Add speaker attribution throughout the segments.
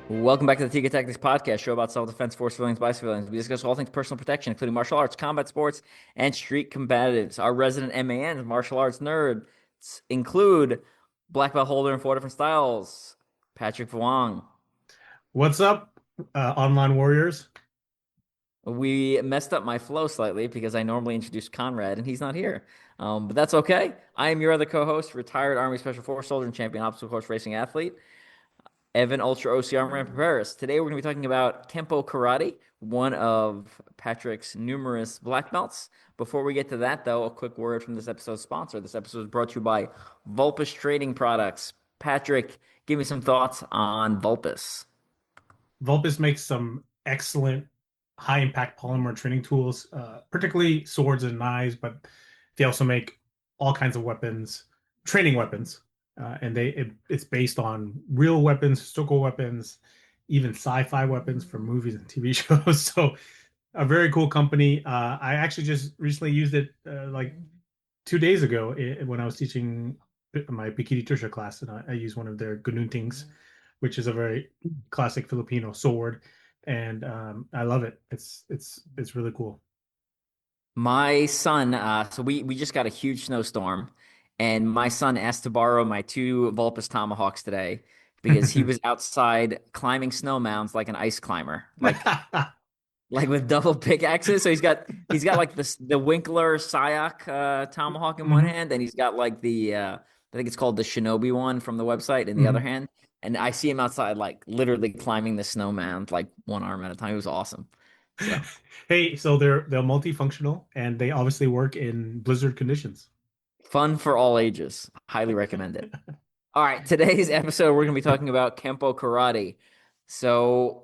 Speaker 1: Welcome back to the Tiga Tactics Podcast, show about self-defense for civilians by civilians. We discuss all things personal protection, including martial arts, combat sports, and street combatives. Our resident MANs, martial arts nerds, include black belt holder in 4 different styles, Patrick Vuong.
Speaker 2: What's up, online warriors?
Speaker 1: We messed up my flow slightly because I normally introduce Conrad and he's not here. But that's okay. I am your other co-host, retired Army Special Force soldier and champion obstacle course racing athlete, Evan Ultra-OCR and Perperis. Today we're going to be talking about Kenpo Karate, one of Patrick's numerous black belts. Before we get to that, though, a quick word from this episode's sponsor. This episode is brought to you by Vulpus Trading Products. Patrick, give me some thoughts on Vulpus.
Speaker 2: Vulpes makes some excellent high impact polymer training tools, particularly swords and knives, but they also make all kinds of weapons, training weapons, and it's based on real weapons, historical weapons, even sci-fi weapons from movies and TV shows. So a very cool company. I actually just recently used it like 2 days ago when I was teaching my Bikini Tusha class, and I used one of their Ganuntings, which is a very classic Filipino sword, and I love it. It's really cool.
Speaker 1: My son, so we just got a huge snowstorm, and my son asked to borrow my two Vulpus Tomahawks today because he was outside climbing snow mounds like an ice climber, like with double pickaxes. So he's got like this the Winkler Sayak tomahawk in one
Speaker 2: Mhm.
Speaker 1: hand, and he's got like the I think it's called the Shinobi one from the website in the other
Speaker 2: Mhm.
Speaker 1: hand. And I see him outside like literally climbing the snow mound like one arm at a time. It was awesome. So
Speaker 2: Hey, so they're multifunctional and they obviously work in blizzard conditions.
Speaker 1: fun for all ages. Highly recommend it. All right, today's episode we're going to be talking about Kenpo Karate. So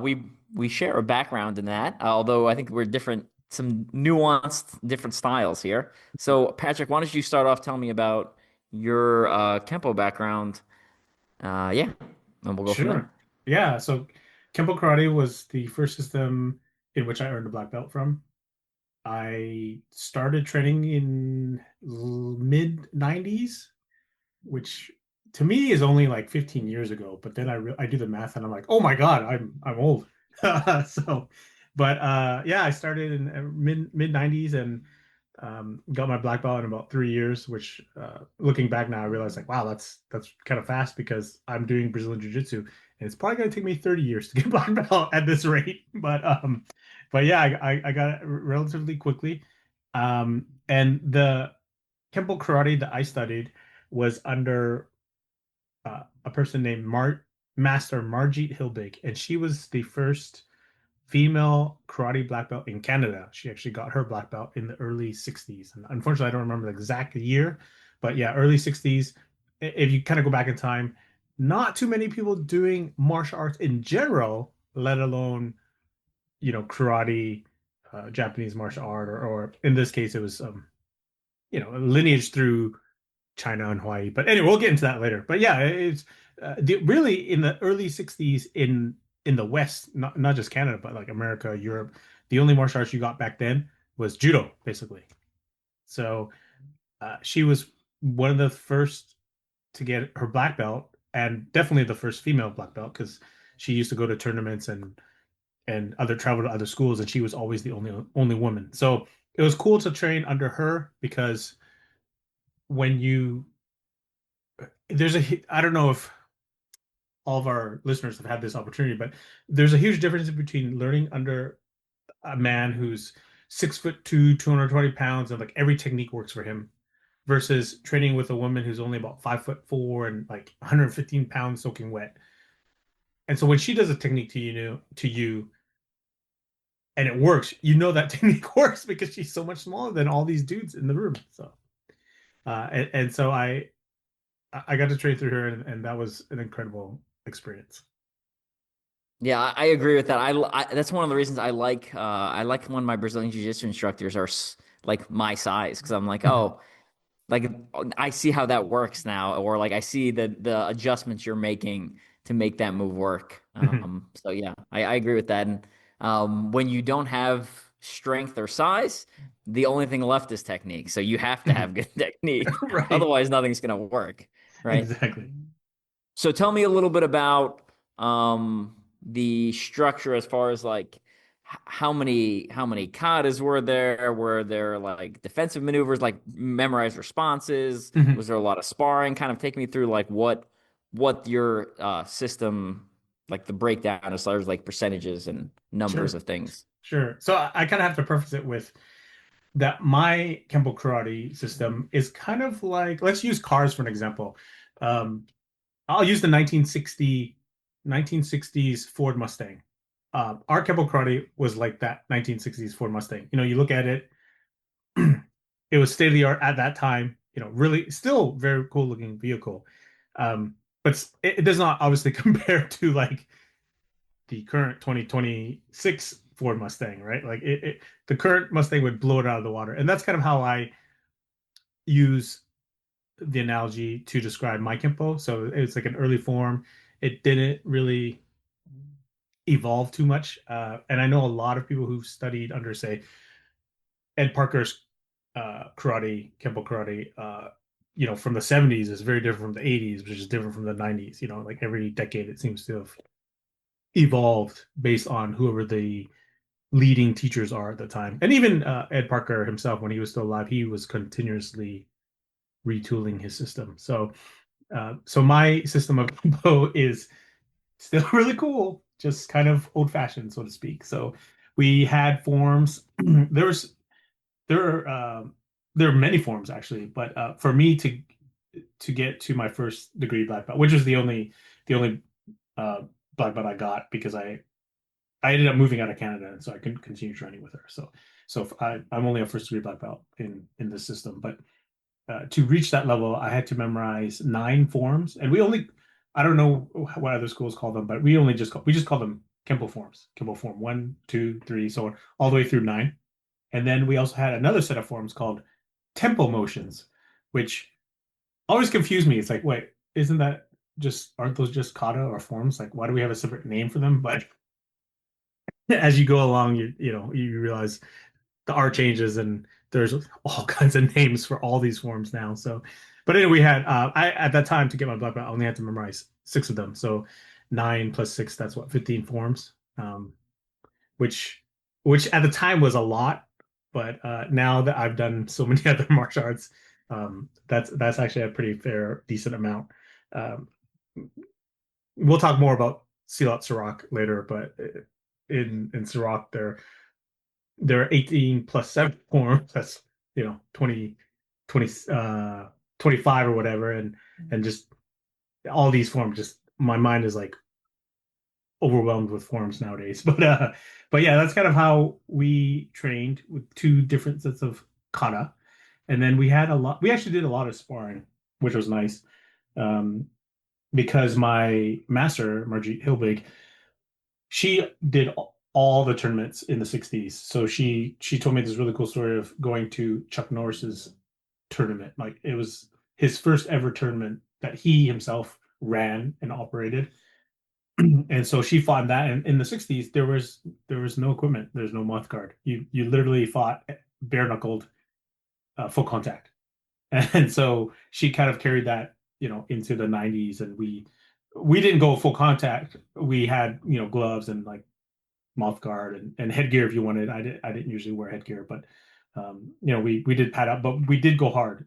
Speaker 1: we share a background in that, although I think we're different, some nuanced different styles here. So Patrick, why don't you start off telling me about your Kenpo background? Yeah, and we'll go from there.
Speaker 2: Sure. Yeah, so Kenpo Karate was the first system in which I earned a black belt from. I started training in mid 90s, which to me is only like 15 years ago. But then I do the math and I'm like, oh my God, I'm old. So, but yeah, I started in mid 90s and got my black belt in about 3 years. Which, looking back now, I realize like, wow, that's kind of fast because I'm doing Brazilian Jiu Jitsu and it's probably gonna take me 30 years to get black belt at this rate. But yeah, I got it relatively quickly. And the Kenpo Karate that I studied was under a person named Master Margit Hilbig, and she was the first female karate black belt in Canada. She actually got her black belt in the early 60s. And unfortunately, I don't remember the exact year, but yeah, early 60s. If you kind of go back in time, not too many people doing martial arts in general, let alone, karate, Japanese martial art, or in this case, it was, lineage through China and Hawaii. But anyway, we'll get into that later. But yeah, it's really in the early 60s in the West, not just Canada, but like America, Europe, the only martial arts you got back then was judo, basically. So she was one of the first to get her black belt, and definitely the first female black belt because she used to go to tournaments and other travel to other schools, and she was always the only woman. So it was cool to train under her because when you there's a I don't know if all of our listeners have had this opportunity, but there's a huge difference between learning under a man who's 6'2", 220 pounds, and like every technique works for him, versus training with a woman who's only about 5'4" and like 115 pounds soaking wet. And so when she does a technique to you, and it works, you know that technique works because she's so much smaller than all these dudes in the room. So and so I got to train through her, and that was an incredible experience.
Speaker 1: Yeah, I agree with that. That's one of the reasons I like when my Brazilian Jiu-Jitsu instructors are like my size because I'm like, oh, like I see how that works now, or like I see the adjustments you're making to make that move work. So yeah, I agree with that. And when you don't have strength or size, the only thing left is technique. So you have to have good technique,
Speaker 2: Right.
Speaker 1: otherwise nothing's gonna work, right?
Speaker 2: Exactly.
Speaker 1: So tell me a little bit about. the structure as far as like how many katas were there? Were there like defensive maneuvers, like memorized responses?
Speaker 2: Mhm.
Speaker 1: Was there a lot of sparring? Kind of take me through like what your system like the breakdown as far as like percentages and numbers
Speaker 2: Sure,
Speaker 1: of things.
Speaker 2: sure. So I kind of have to preface it with that my Kenpo Karate system is kind of like, let's use cars for an example. Um, I'll use the 1960s Ford Mustang. Our Kenpo Karate was like that 1960s Ford Mustang. You look at it, it was state of the art at that time. Really still very cool looking vehicle. But it does not obviously compare to like the current 2026 Ford Mustang, right? Like the current Mustang would blow it out of the water. And that's kind of how I use the analogy to describe my Kenpo. So it's like an early form. It didn't really evolve too much. And I know a lot of people who've studied under, say, Ed Parker's karate, Kenpo karate, from the 70s is very different from the 80s, which is different from the 90s. Like every decade it seems to have evolved based on whoever the leading teachers are at the time. And even Ed Parker himself, when he was still alive, he was continuously retooling his system. So my system of Kenpo is still really cool, just kind of old fashioned, so to speak. So we had forms. there was there are there are many forms actually, but for me to get to my first degree black belt, which was the only uh, black belt I got because I ended up moving out of Canada, and so I couldn't continue training with her. So I'm only a first degree black belt in this system, but to reach that level, I had to memorize 9 forms, and I don't know what other schools call them, but we just call them Kenpo forms, Kenpo form 1, 2, 3, so on, all the way through 9. And then we also had another set of forms called tempo motions, which always confused me. It's like, wait, aren't those just kata or forms? Like, why do we have a separate name for them? But as you go along, you realize the art changes and there's all kinds of names for all these forms now. So, but anyway, we had I at that time to get my black belt, I only had to memorize 6 of them. So 9 plus 6, that's what 15 forms. Which at the time was a lot, but now that I've done so many other martial arts, that's actually a pretty fair, decent amount. Um, we'll talk more about Silat Sarak later, but in Sarak there are 18 plus 7 forms. That's 20, 20 25 or whatever, and just all these forms. Just my mind is like overwhelmed with forms nowadays. But yeah, that's kind of how we trained with 2 different sets of kata, and then we had a lot. We actually did a lot of sparring, which was nice, um, because my master Margit Hilbig, she did all the tournaments in the 60s. So she told me this really cool story of going to Chuck Norris's tournament. Like it was his first ever tournament that he himself ran and operated. And so she fought in that. And in the 60s, there was no equipment. There's no mouth guard. You literally fought bare knuckled, full contact. And so she kind of carried that, into the 90s. And we didn't go full contact. We had, gloves and like mouth guard and headgear if you wanted. I didn't usually wear headgear, but we did pad up, but we did go hard.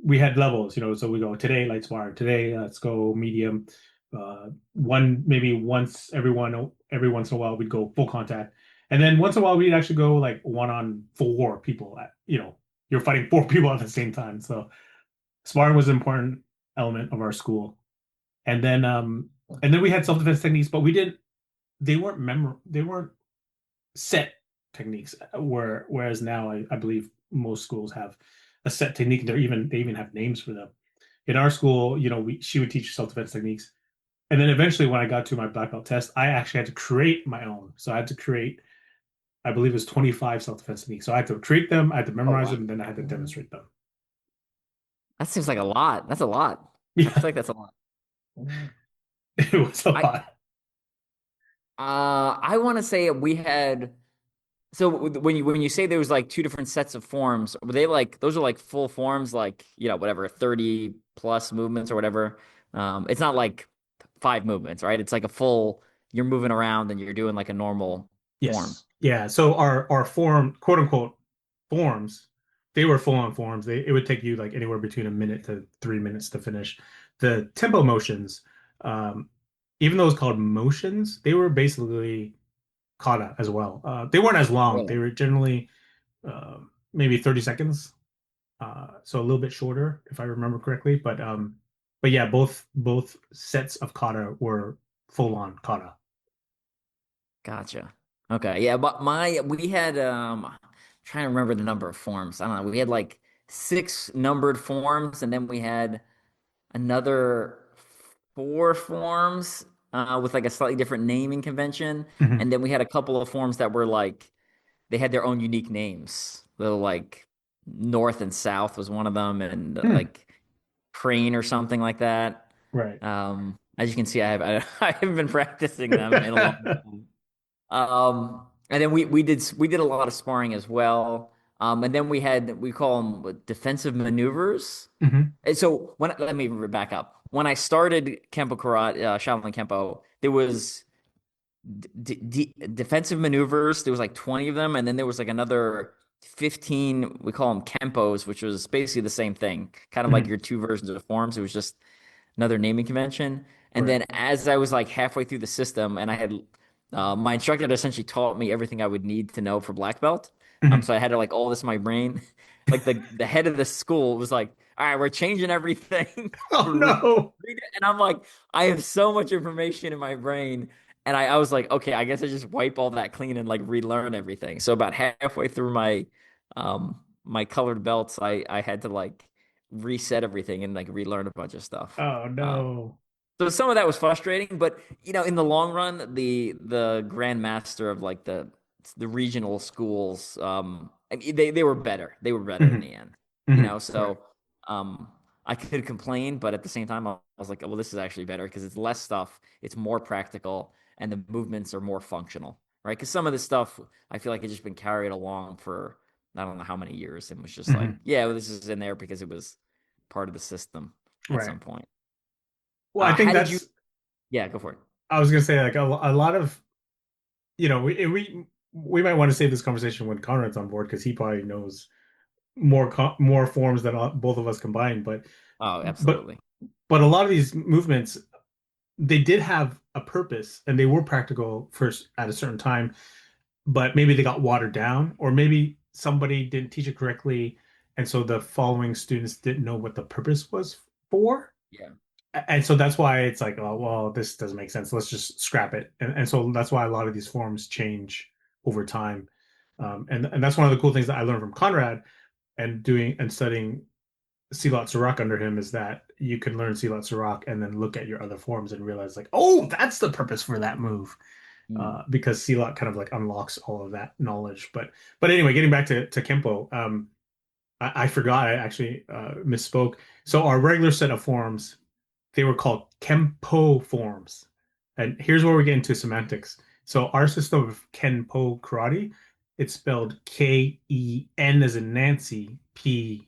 Speaker 2: We had levels, so we go today light spar, today let's go medium. One maybe every once in a while we'd go full contact, and then once in a while we'd actually go like 1-on-4 people. You're fighting 4 people at the same time, so sparring was an important element of our school. And then we had self defense techniques, but we didn't. They weren't set techniques. Whereas now I believe most schools have a set technique. They even have names for them. In our school, she would teach self defense techniques, and then eventually when I got to my black belt test, I actually had to create my own. So I had to create, I believe it was 25 self defense techniques. So I had to create them, I had to
Speaker 1: Oh
Speaker 2: memorize
Speaker 1: wow.
Speaker 2: them, and then I had to demonstrate them.
Speaker 1: That seems like a lot. That's a lot. I feel
Speaker 2: Yeah,
Speaker 1: like that's a lot.
Speaker 2: it was a
Speaker 1: I
Speaker 2: lot.
Speaker 1: I want to say we had so when you say there was like two different sets of forms, were they like those are like full forms like whatever 30 plus movements or whatever. It's not like five movements, right? It's like a full, you're moving around and you're doing like a normal form.
Speaker 2: Yes. Yeah. So our form, quote unquote, forms, they were full on forms. It would take you like anywhere between a minute to 3 minutes to finish. The tempo motions, um, even though it's called motions, they were basically kata as well. They weren't as long. They
Speaker 1: Really?
Speaker 2: were generally maybe 30 seconds. So a little bit shorter, if I remember correctly. But yeah, both sets of kata were full on kata.
Speaker 1: Gotcha. Okay. Yeah, but we had trying to remember the number of forms. I don't know. We had like six numbered forms, and then we had another four forms with like a slightly different naming convention.
Speaker 2: Mhm.
Speaker 1: And then we had a couple of forms that were like they had their own unique names. Little like North and South was one of them, and
Speaker 2: Hmm.
Speaker 1: like Crane or something like that.
Speaker 2: Right.
Speaker 1: As you can see, I haven't been practicing them in a long time. And then we did a lot of sparring as well. And then we call them defensive maneuvers.
Speaker 2: Hmm.
Speaker 1: And so let me back up. When I started Kenpo Karate, Shaolin Kenpo, there was defensive maneuvers. There was like 20 of them, and then there was like another 15. We call them Kenpos, which was basically the same thing, kind of like
Speaker 2: Hmm.
Speaker 1: your two versions of forms. It was just another naming convention. And
Speaker 2: Right.
Speaker 1: then as I was like halfway through the system, and I had my instructor had essentially taught me everything I would need to know for black belt.
Speaker 2: Hmm.
Speaker 1: So I had like all this in my brain. Like the head of the school was like, "All right, we're changing everything.
Speaker 2: Oh no.
Speaker 1: Read it." And I'm like, I have so much information in my brain. And I was like, okay, I guess I just wipe all that clean and like relearn everything. So about halfway through my colored belts, I had to like reset everything and like relearn a bunch of stuff.
Speaker 2: Oh
Speaker 1: Um,
Speaker 2: no.
Speaker 1: so some of that was frustrating, but in the long run, the grandmaster of like the regional schools, I mean, they were better. They were better in
Speaker 2: Hmm.
Speaker 1: the end.
Speaker 2: Hmm. Right.
Speaker 1: So um, I could complain, but at the same time, I was like, well, this is actually better because it's less stuff, it's more practical, and the movements are more functional, right? Because some of this stuff, I feel like it's just been carried along for I don't know how many years, and was just like,
Speaker 2: Hmm.
Speaker 1: yeah, well, this is in there because it was part of the system at
Speaker 2: Right.
Speaker 1: some point.
Speaker 2: Well, I think
Speaker 1: How did you?
Speaker 2: that's,
Speaker 1: Yeah, go for it.
Speaker 2: I was gonna say like a lot of, we might want to save this conversation when Conrad's on board because he probably knows more forms than both of us combined.
Speaker 1: Oh,
Speaker 2: But
Speaker 1: absolutely.
Speaker 2: but a lot of these movements, they did have a purpose and they were practical first at a certain time, but maybe they got watered down, or maybe somebody didn't teach it correctly, and so the following students didn't know what the purpose was for.
Speaker 1: Yeah.
Speaker 2: And so that's why it's like, oh, well, this doesn't make sense. Let's just scrap it. And so that's why a lot of these forms change over time. And that's one of the cool things that I learned from Conrad and doing and studying Silat Surak under him is that you can learn Silat Surak and then look at your other forms and realize like, oh, that's the purpose for that move.
Speaker 1: Mm.
Speaker 2: Because Silat kind of like unlocks all of that knowledge. But anyway, getting back to Kempo, I forgot. I actually misspoke. So our regular set of forms, they were called Kenpo forms. And here's where we get into semantics. So our system of Kenpo Karate, it's spelled Ken as in Nancy, P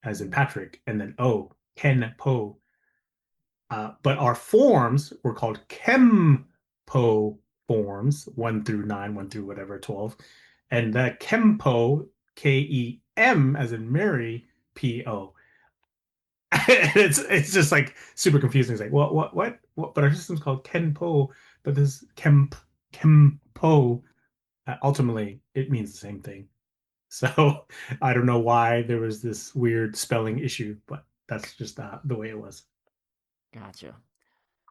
Speaker 2: as in Patrick, and then O, Kenpo. But our forms were called Kempo forms, 1 through 9, 1 through whatever, 12. And that Kempo, Kem as in Mary, P-O. It's just like super confusing. It's like what? But our system's called Kenpo, but this Kempo, ultimately it means the same thing. So I don't know why there was this weird spelling issue, but that's just the way it was.
Speaker 1: Gotcha.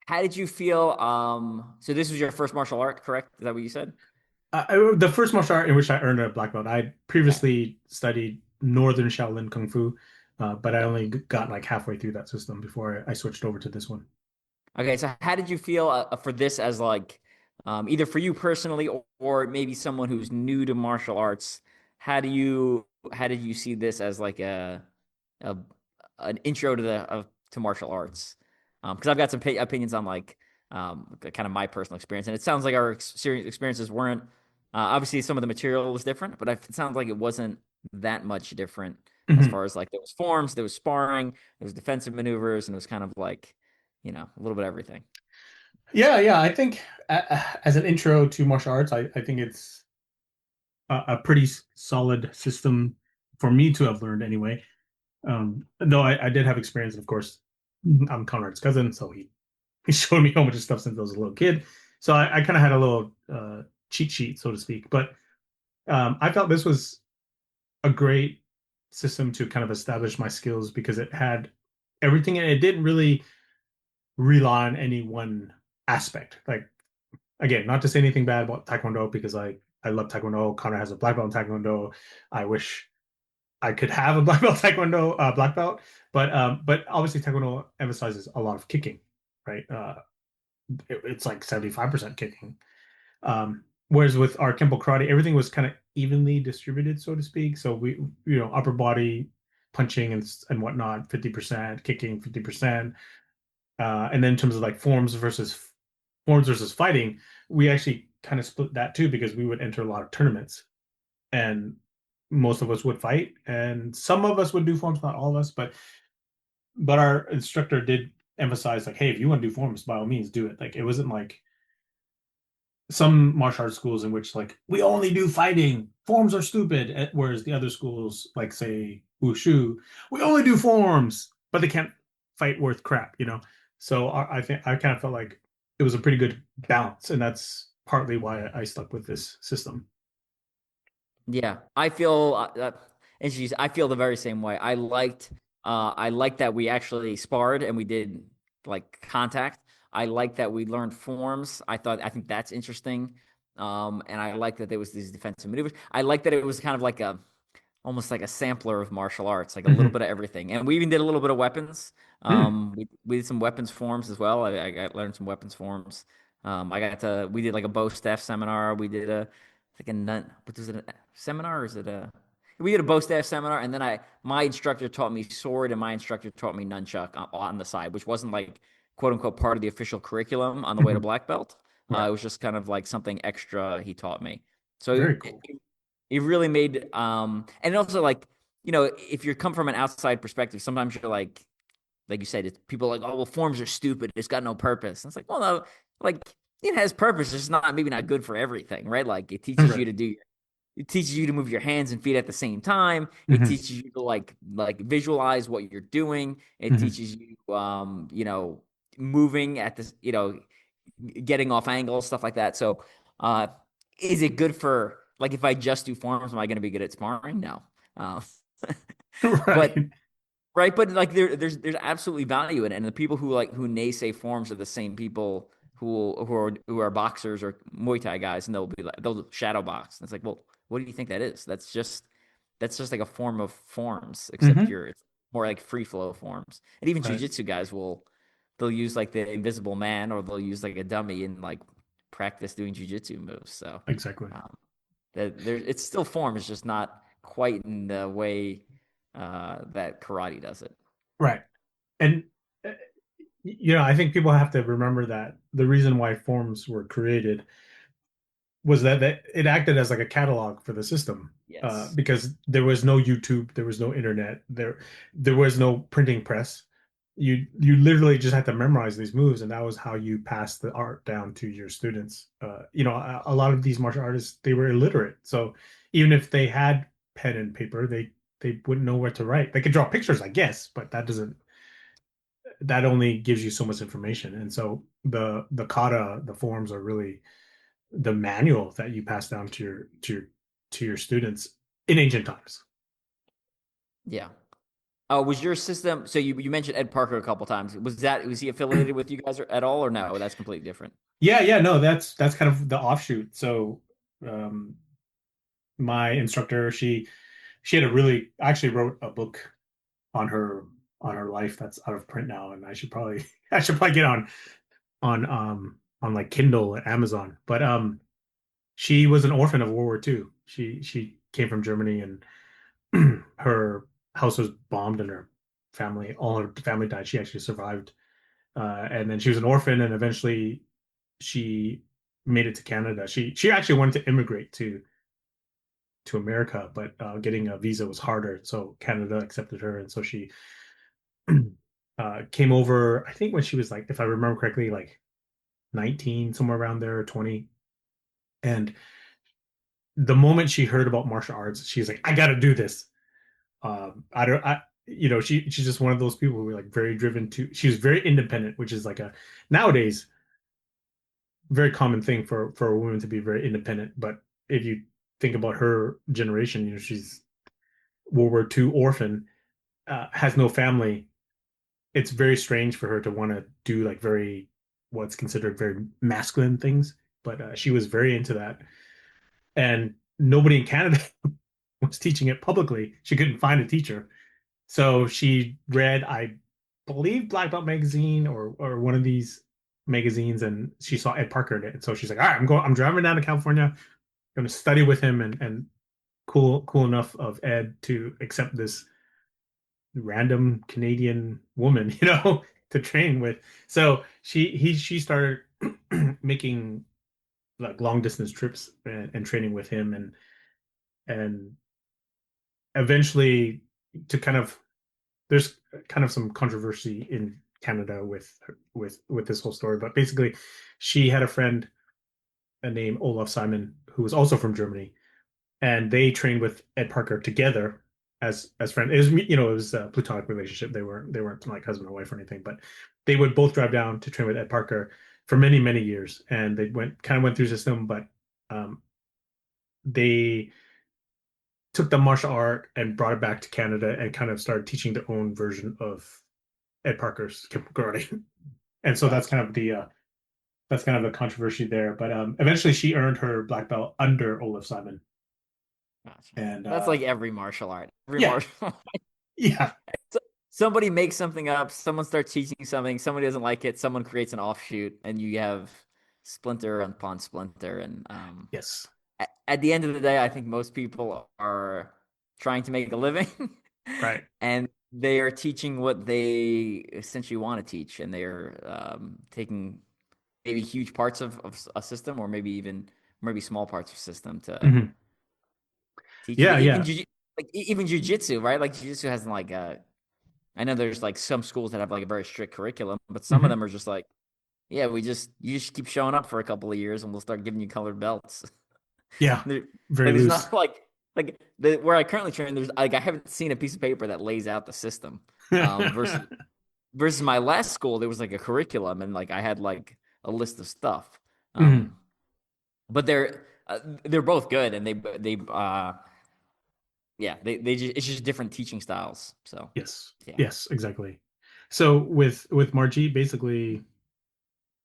Speaker 1: How did you feel? So this was your first martial art, correct? Is that what you said?
Speaker 2: The first martial art in which I earned a black belt, I
Speaker 1: Okay.
Speaker 2: previously studied Northern Shaolin Kung Fu, but I
Speaker 1: Yep.
Speaker 2: only got like halfway through that system before I switched over to this one.
Speaker 1: Okay. So how did you feel for this as like either for you personally or maybe someone who's new to martial arts? How did you see this as like a an intro to to martial arts? Because I've got some opinions on like kind of my personal experience, and it sounds like our experiences weren't obviously some of the material was different, but it sounds like it wasn't that much different as
Speaker 2: Mhm.
Speaker 1: far as like there was forms, there was sparring, there was defensive maneuvers, and it was kind of like a little bit of everything.
Speaker 2: Yeah. I think as an intro to martial arts, I think it's a pretty solid system for me to have learned anyway. Though I did have experience, of course. I'm Conrad's cousin, so he showed me a whole bunch of stuff since I was a little kid. So I kind of had a little cheat sheet, so to speak. But I felt this was a great system to kind of establish my skills because it had everything and it didn't really rely on any one aspect. Like again, not to say anything bad about Taekwondo because I love Taekwondo. Connor has a black belt in Taekwondo. I wish I could have a black belt Taekwondo black belt, but obviously Taekwondo emphasizes a lot of kicking, right? It's like 75% kicking. Whereas with our Kenpo Karate, everything was kind of evenly distributed, so to speak. So upper body punching and whatnot, 50%, kicking 50%. And then in terms of like forms versus fighting, we actually kind of split that too because we would enter a lot of tournaments and most of us would fight and some of us would do forms, not all of us, but our instructor did emphasize like, hey, if you want to do forms, by all means do it. Like it wasn't like some martial arts schools in which like we only do fighting, forms are stupid, whereas the other schools like say wushu, we only do forms, but they can't fight worth crap. So I think I kind of felt like it was a pretty good balance, and that's partly why I stuck with this system.
Speaker 1: Yeah, I feel and she's I feel the very same way. I liked that we actually sparred and we did like contact. I like that we learned forms. I think that's interesting. And I like that there was these defensive maneuvers. I like that it was kind of like a almost like a sampler of martial arts, like a little
Speaker 2: Hmm.
Speaker 1: bit of everything. And we even did a little bit of weapons.
Speaker 2: Hmm.
Speaker 1: We did some weapons forms as well. I got learned some weapons forms. We did like a bow staff seminar. We did like a nun, what was it, a seminar or is it a, we did a bow staff seminar. And then my instructor taught me sword and my instructor taught me nunchuck on the side, which wasn't like quote unquote part of the official curriculum on the way to
Speaker 2: Hmm.
Speaker 1: black belt.
Speaker 2: Right.
Speaker 1: It was just kind of like something extra he taught me. So
Speaker 2: Very cool.
Speaker 1: it really made and also like if you come from an outside perspective, sometimes you're like you said, it's people are like, oh well, forms are stupid, it's got no purpose. And it's like, well, no, like it has purpose, it's just not maybe not good for everything, right? Like
Speaker 2: Right.
Speaker 1: it teaches you to move your hands and feet at the same time. It
Speaker 2: Hmm.
Speaker 1: teaches you to like visualize what you're doing. It
Speaker 2: Hmm.
Speaker 1: teaches you moving at this, getting off angles, stuff like that. So, uh, is it good for like if I just do forms, am I going to be good at sparring? No. Uh, but
Speaker 2: Right.
Speaker 1: right, but like there's absolutely value in it, and the people who naysay forms are the same people who are boxers or Muay Thai guys, and they'll shadow box. And it's like, well, what do you think that is? That's just like a form of forms, except
Speaker 2: Hmm.
Speaker 1: you're it's more like free flow forms. And even
Speaker 2: Right.
Speaker 1: jujitsu guys they'll use like the invisible man or they'll use like a dummy and like practice doing jujitsu moves. So
Speaker 2: Exactly.
Speaker 1: um, it's still form, it's just not quite in the way that karate does it.
Speaker 2: Right. And uh, I think people have to remember that the reason why forms were created was that it acted as like a catalog for the system,
Speaker 1: Yes.
Speaker 2: because there was no YouTube, there was no internet, there was no printing press. You literally just had to memorize these moves, and that was how you passed the art down to your students. A lot of these martial artists, they were illiterate, so even if they had pen and paper, they wouldn't know where to write. They could draw pictures, I guess, but that only gives you so much information. And so the kata, the forms are really the manual that you pass down to your students in ancient times.
Speaker 1: Yeah. Was your system? So you mentioned Ed Parker a couple times. Was he affiliated with you guys at all, or no? That's completely different.
Speaker 2: Yeah, no, that's kind of the offshoot. So um, my instructor, she had a really actually wrote a book on her life that's out of print now, and I should probably I should probably get on like Kindle at Amazon. But she was an orphan of World War II. She came from Germany, and her house was bombed, and all her family died. She actually survived, and then she was an orphan, and eventually she made it to Canada. She actually wanted to immigrate to America, but getting a visa was harder, so Canada accepted her, and so she came over. I think when she was like, if I remember correctly, like 19, somewhere around there, or 20. And the moment she heard about martial arts, she's like, I got to do this. I don't, I, she's just one of those people who are like very driven to, she was very independent, which is like a nowadays very common thing for a woman to be very independent. But if you think about her generation, she's World War II orphan, has no family. It's very strange for her to want to do like very what's considered very masculine things. But she was very into that, and nobody in Canada was teaching it publicly. She couldn't find a teacher, so she read, I believe, Black Belt magazine or one of these magazines, and she saw Ed Parker in it. And so she's like, all right, I'm driving down to California, I'm going to study with him, and cool enough of Ed to accept this random Canadian woman, to train with. So she started making like long distance trips and training with him, and eventually to kind of there's kind of some controversy in Canada with this whole story, but basically she had a friend named Olaf Simon who was also from Germany, and they trained with Ed Parker together as friends. It was a platonic relationship. They weren't like husband and wife or anything, but they would both drive down to train with Ed Parker for many years, and they went through the system, but um, they took the martial art and brought it back to Canada and kind of started teaching their own version of Ed Parker's Kenpo Karate. And so that's
Speaker 1: Gotcha.
Speaker 2: kind of the controversy there. But eventually she earned her black belt under Olaf Simon.
Speaker 1: Gotcha.
Speaker 2: And
Speaker 1: That's like every martial art. Every
Speaker 2: yeah,
Speaker 1: martial
Speaker 2: yeah,
Speaker 1: So- somebody makes something up, someone starts teaching something, somebody doesn't like it, someone creates an offshoot, and you have splinter upon splinter. And
Speaker 2: yes,
Speaker 1: at the end of the day, I think most people are trying to make a living
Speaker 2: right.
Speaker 1: and they are teaching what they essentially want to teach, and they're taking maybe huge parts of a system, or maybe small parts of system to
Speaker 2: Hmm.
Speaker 1: teach it.
Speaker 2: Yeah,
Speaker 1: Even
Speaker 2: yeah.
Speaker 1: even jujitsu, right? Like jujitsu has like a I know there's like some schools that have like a very strict curriculum, but some of
Speaker 2: Hmm.
Speaker 1: them are just like, yeah, you just keep showing up for a couple of years and we'll start giving you colored belts.
Speaker 2: Yeah,
Speaker 1: There,
Speaker 2: very
Speaker 1: like there's
Speaker 2: loose.
Speaker 1: not where I currently train, there's like I haven't seen a piece of paper that lays out the system. Versus my last school, there was like a curriculum and like I had like a list of stuff.
Speaker 2: Hmm.
Speaker 1: But they're both good, and they yeah, they just it's just different teaching styles. So
Speaker 2: Yes,
Speaker 1: yeah.
Speaker 2: yes, exactly. So with Margie, basically,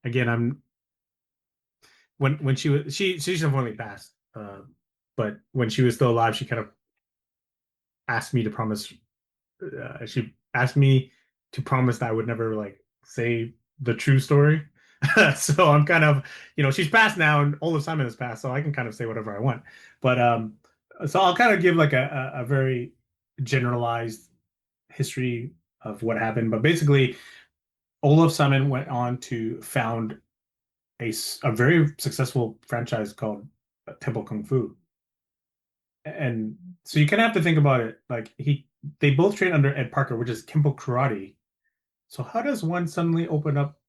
Speaker 2: again, I'm when she's unfortunately passed, but when she was still alive, she kind of asked me to promise. She asked me to promise that I would never like say the true story. So I'm kind of, she's passed now, and Olaf Simon has passed, so I can kind of say whatever I want. But so I'll kind of give like a very generalized history of what happened. But basically, Olaf Simon went on to found a very successful franchise called Temple Kung Fu. And so you kind of have to think about it. Like they both train under Ed Parker, which is Kenpo Karate. So how does one suddenly open up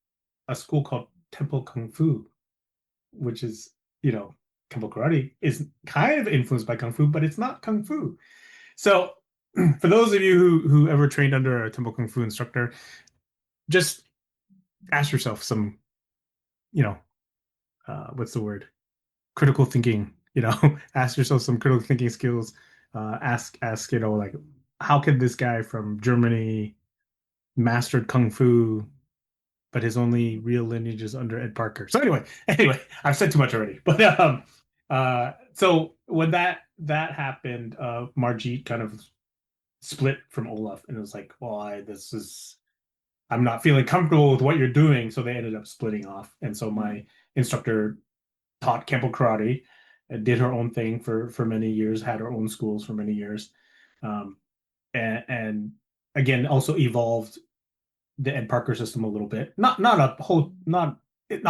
Speaker 2: a school called Temple Kung Fu, which is, Kenpo Karate is kind of influenced by Kung Fu, but it's not Kung Fu. So for those of you who ever trained under a Temple Kung Fu instructor, just ask yourself some, you know, what's the word? Critical thinking. Ask yourself some critical thinking skills. Ask, like, how could this guy from Germany mastered kung fu, but his only real lineage is under Ed Parker? So anyway, I've said too much already. But so when that happened, Margit kind of split from Olaf, and it was like, well, I'm not feeling comfortable with what you're doing, so they ended up splitting off. And so my instructor taught Kenpo Karate, and did her own thing for many years, had her own schools for many years, um, and again also evolved the Ed Parker system a little bit. Not a whole, not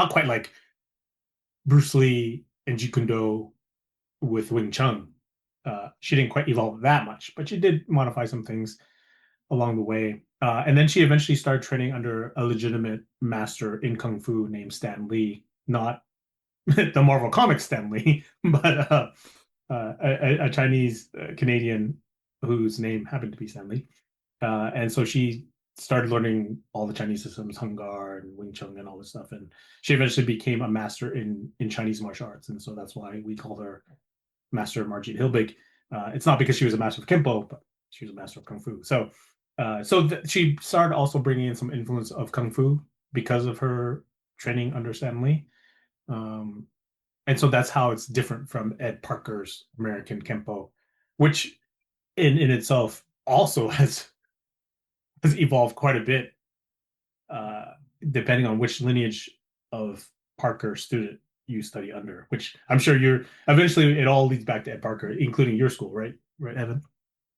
Speaker 2: quite like Bruce Lee and Jeet Kune Do with Wing Chun. She didn't quite evolve that much, but she did modify some things along the way. And then she eventually started training under a legitimate master in Kung Fu named Stan Lee, not the Marvel Comics Stan Lee, but a Chinese Canadian whose name happened to be Stan Lee. And so she started learning all the Chinese systems, Hung Gar and Wing Chun and all this stuff. And she eventually became a master in Chinese martial arts. And so that's why we call her Master Margit Hilbig. It's not because she was a master of Kenpo, but she was a master of Kung Fu. She started also bringing in some influence of Kung Fu because of her training under Stan Lee. Um, and so that's how it's different from Ed Parker's American Kenpo, which in itself also has evolved quite a bit, uh, depending on which lineage of Parker student you study under. Which I'm sure you're eventually it all leads back to Ed Parker, including your school, right? Right, Evan?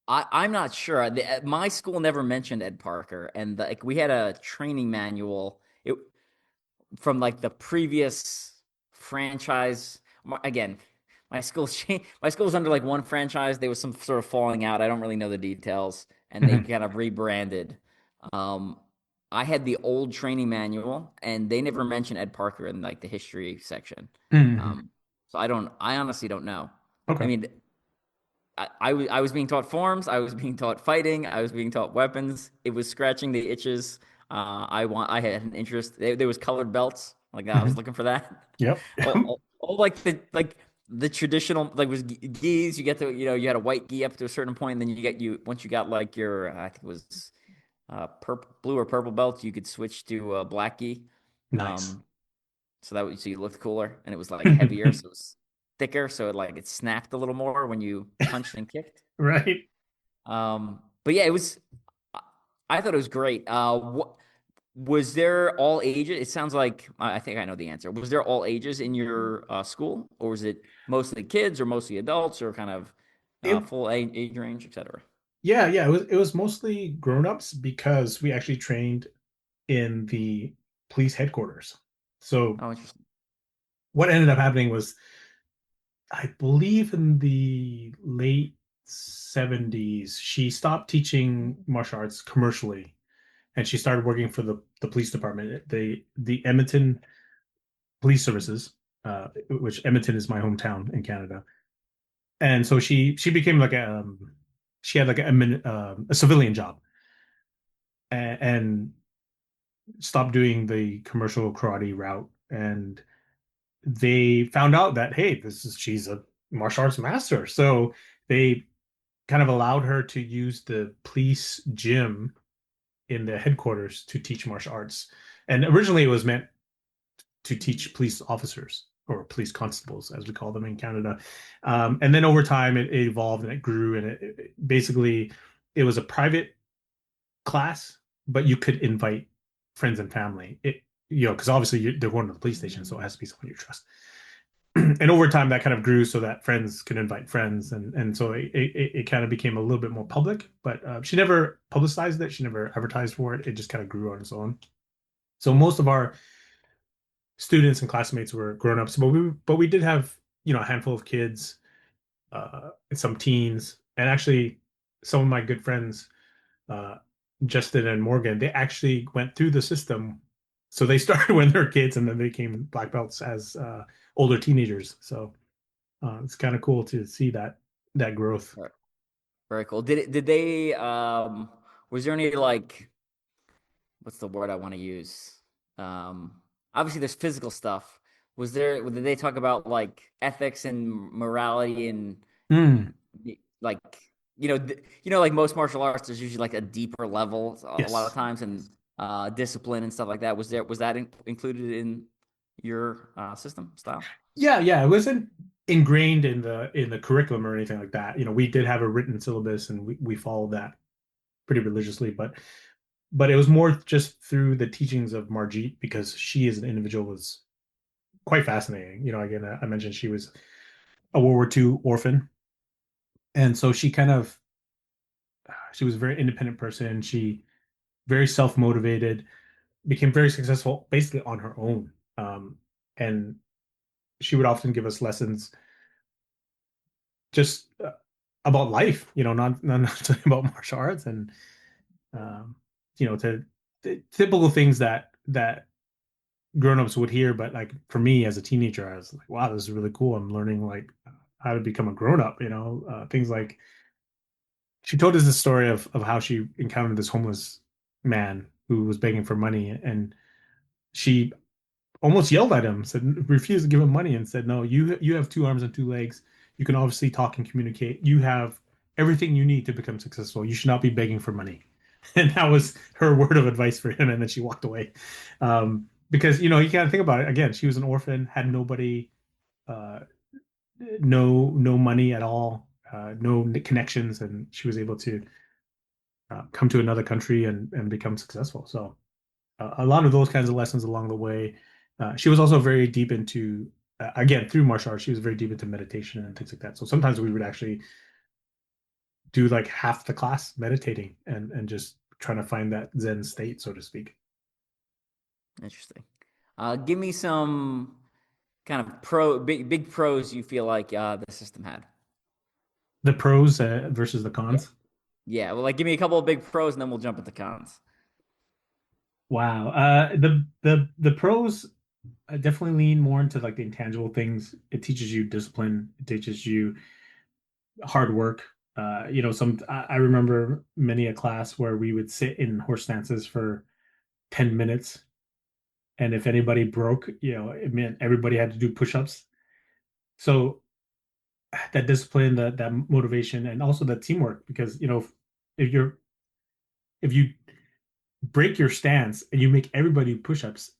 Speaker 1: I'm not sure. My school never mentioned Ed Parker, and like we had a training manual. It from like the previous franchise. Again, my school's under like one franchise. There was some sort of falling out. I don't really know the details, and they kind of rebranded. Um, I had the old training manual, and they never mentioned Ed Parker in like the history section.
Speaker 2: Mhm.
Speaker 1: Um, so I don't. I honestly don't know. I
Speaker 2: Okay.
Speaker 1: mean, I was being taught forms. I was being taught fighting. I was being taught weapons. It was scratching the itches. I had an interest. There was colored belts. Like I was
Speaker 2: Mhm.
Speaker 1: looking for that.
Speaker 2: Yep.
Speaker 1: All like the traditional like was gis. You get to you had a white gi up to a certain point, and then you once you got like your I think it was purple blue or purple belt, you could switch to black gi.
Speaker 2: Nice.
Speaker 1: Um, so you looked cooler, and it was like heavier, so it was thicker, so it snapped a little more when you punched and kicked.
Speaker 2: Right.
Speaker 1: But yeah, it was. I thought it was great. What was there all ages? It sounds like I think I know the answer. Was there all ages in your school, or was it mostly kids, or mostly adults, or kind of
Speaker 2: It
Speaker 1: full age range, etc.?
Speaker 2: yeah, it was mostly grown-ups because we actually trained in the police headquarters. So
Speaker 1: Oh, interesting.
Speaker 2: what ended up happening was I believe in the late 70s, she stopped teaching martial arts commercially and she started working for the police department, the Edmonton Police Services, which Edmonton is my hometown in Canada. And so she became like she had like a civilian job and stopped doing the commercial karate route. And they found out that hey, she's a martial arts master, so they kind of allowed her to use the police gym in the headquarters to teach martial arts. And originally it was meant to teach police officers or police constables, as we call them in Canada. And then over time, it evolved and it grew, and basically it was a private class, but you could invite friends and family. Because obviously they're going to the police station, so it has to be someone you trust. And over time, that kind of grew so that friends could invite friends, and so it kind of became a little bit more public. But she never publicized it. She never advertised for it. It just kind of grew on its own. So most of our students and classmates were grown-ups, but we did have a handful of kids, some teens, and actually some of my good friends, uh, Justin and Morgan, they actually went through the system. So they started when they were kids, and then they became black belts as older teenagers. So it's kind of cool to see that growth.
Speaker 1: Very, very cool. Did they was there any like what's the word I want to use? Obviously there's physical stuff. Did they talk about like ethics and morality and
Speaker 2: Mm,
Speaker 1: like like most martial arts there's usually like a deeper level a lot of
Speaker 2: yes.
Speaker 1: times and discipline and stuff like that. Was that included in your system style?
Speaker 2: Yeah. It wasn't ingrained in the curriculum or anything like that. We did have a written syllabus and we followed that pretty religiously, but it was more just through the teachings of Margit because she as an individual was quite fascinating. Again, I mentioned she was a World War II orphan, and so she was a very independent person. She very self motivated, became very successful basically on her own, and she would often give us lessons just about life. Not necessarily about martial arts, and um, to the typical things that grown-ups would hear. But like for me as a teenager, I was like, wow, this is really cool. I'm learning like how to become a grown-up, things like she told us the story of how she encountered this homeless man who was begging for money, and she almost yelled at him, said refused to give him money, and said, "No, you have two arms and two legs. You can obviously talk and communicate. You have everything you need to become successful. You should not be begging for money." And that was her word of advice for him. And then she walked away, because you got to think about it again. She was an orphan, had nobody, uh, no money at all, no connections, and she was able to come to another country and become successful. So a lot of those kinds of lessons along the way. She was also very deep into, again, through martial arts, she was very deep into meditation and things like that. So sometimes we would actually do like half the class meditating and just trying to find that Zen state, so to speak.
Speaker 1: Interesting. Give me some kind of big pros you feel like the system had.
Speaker 2: The pros versus the
Speaker 1: Yeah.
Speaker 2: cons.
Speaker 1: Yeah. Well, like give me a couple of big pros and then we'll jump into cons.
Speaker 2: Wow. The pros definitely lean more into like the intangible things. It teaches you discipline. It teaches you hard work. I remember many a class where we would sit in horse stances for 10 minutes. And if anybody broke, it meant everybody had to do push-ups. So that discipline, that motivation, and also that teamwork, because if you're if you break your stance and you make everybody do push-ups,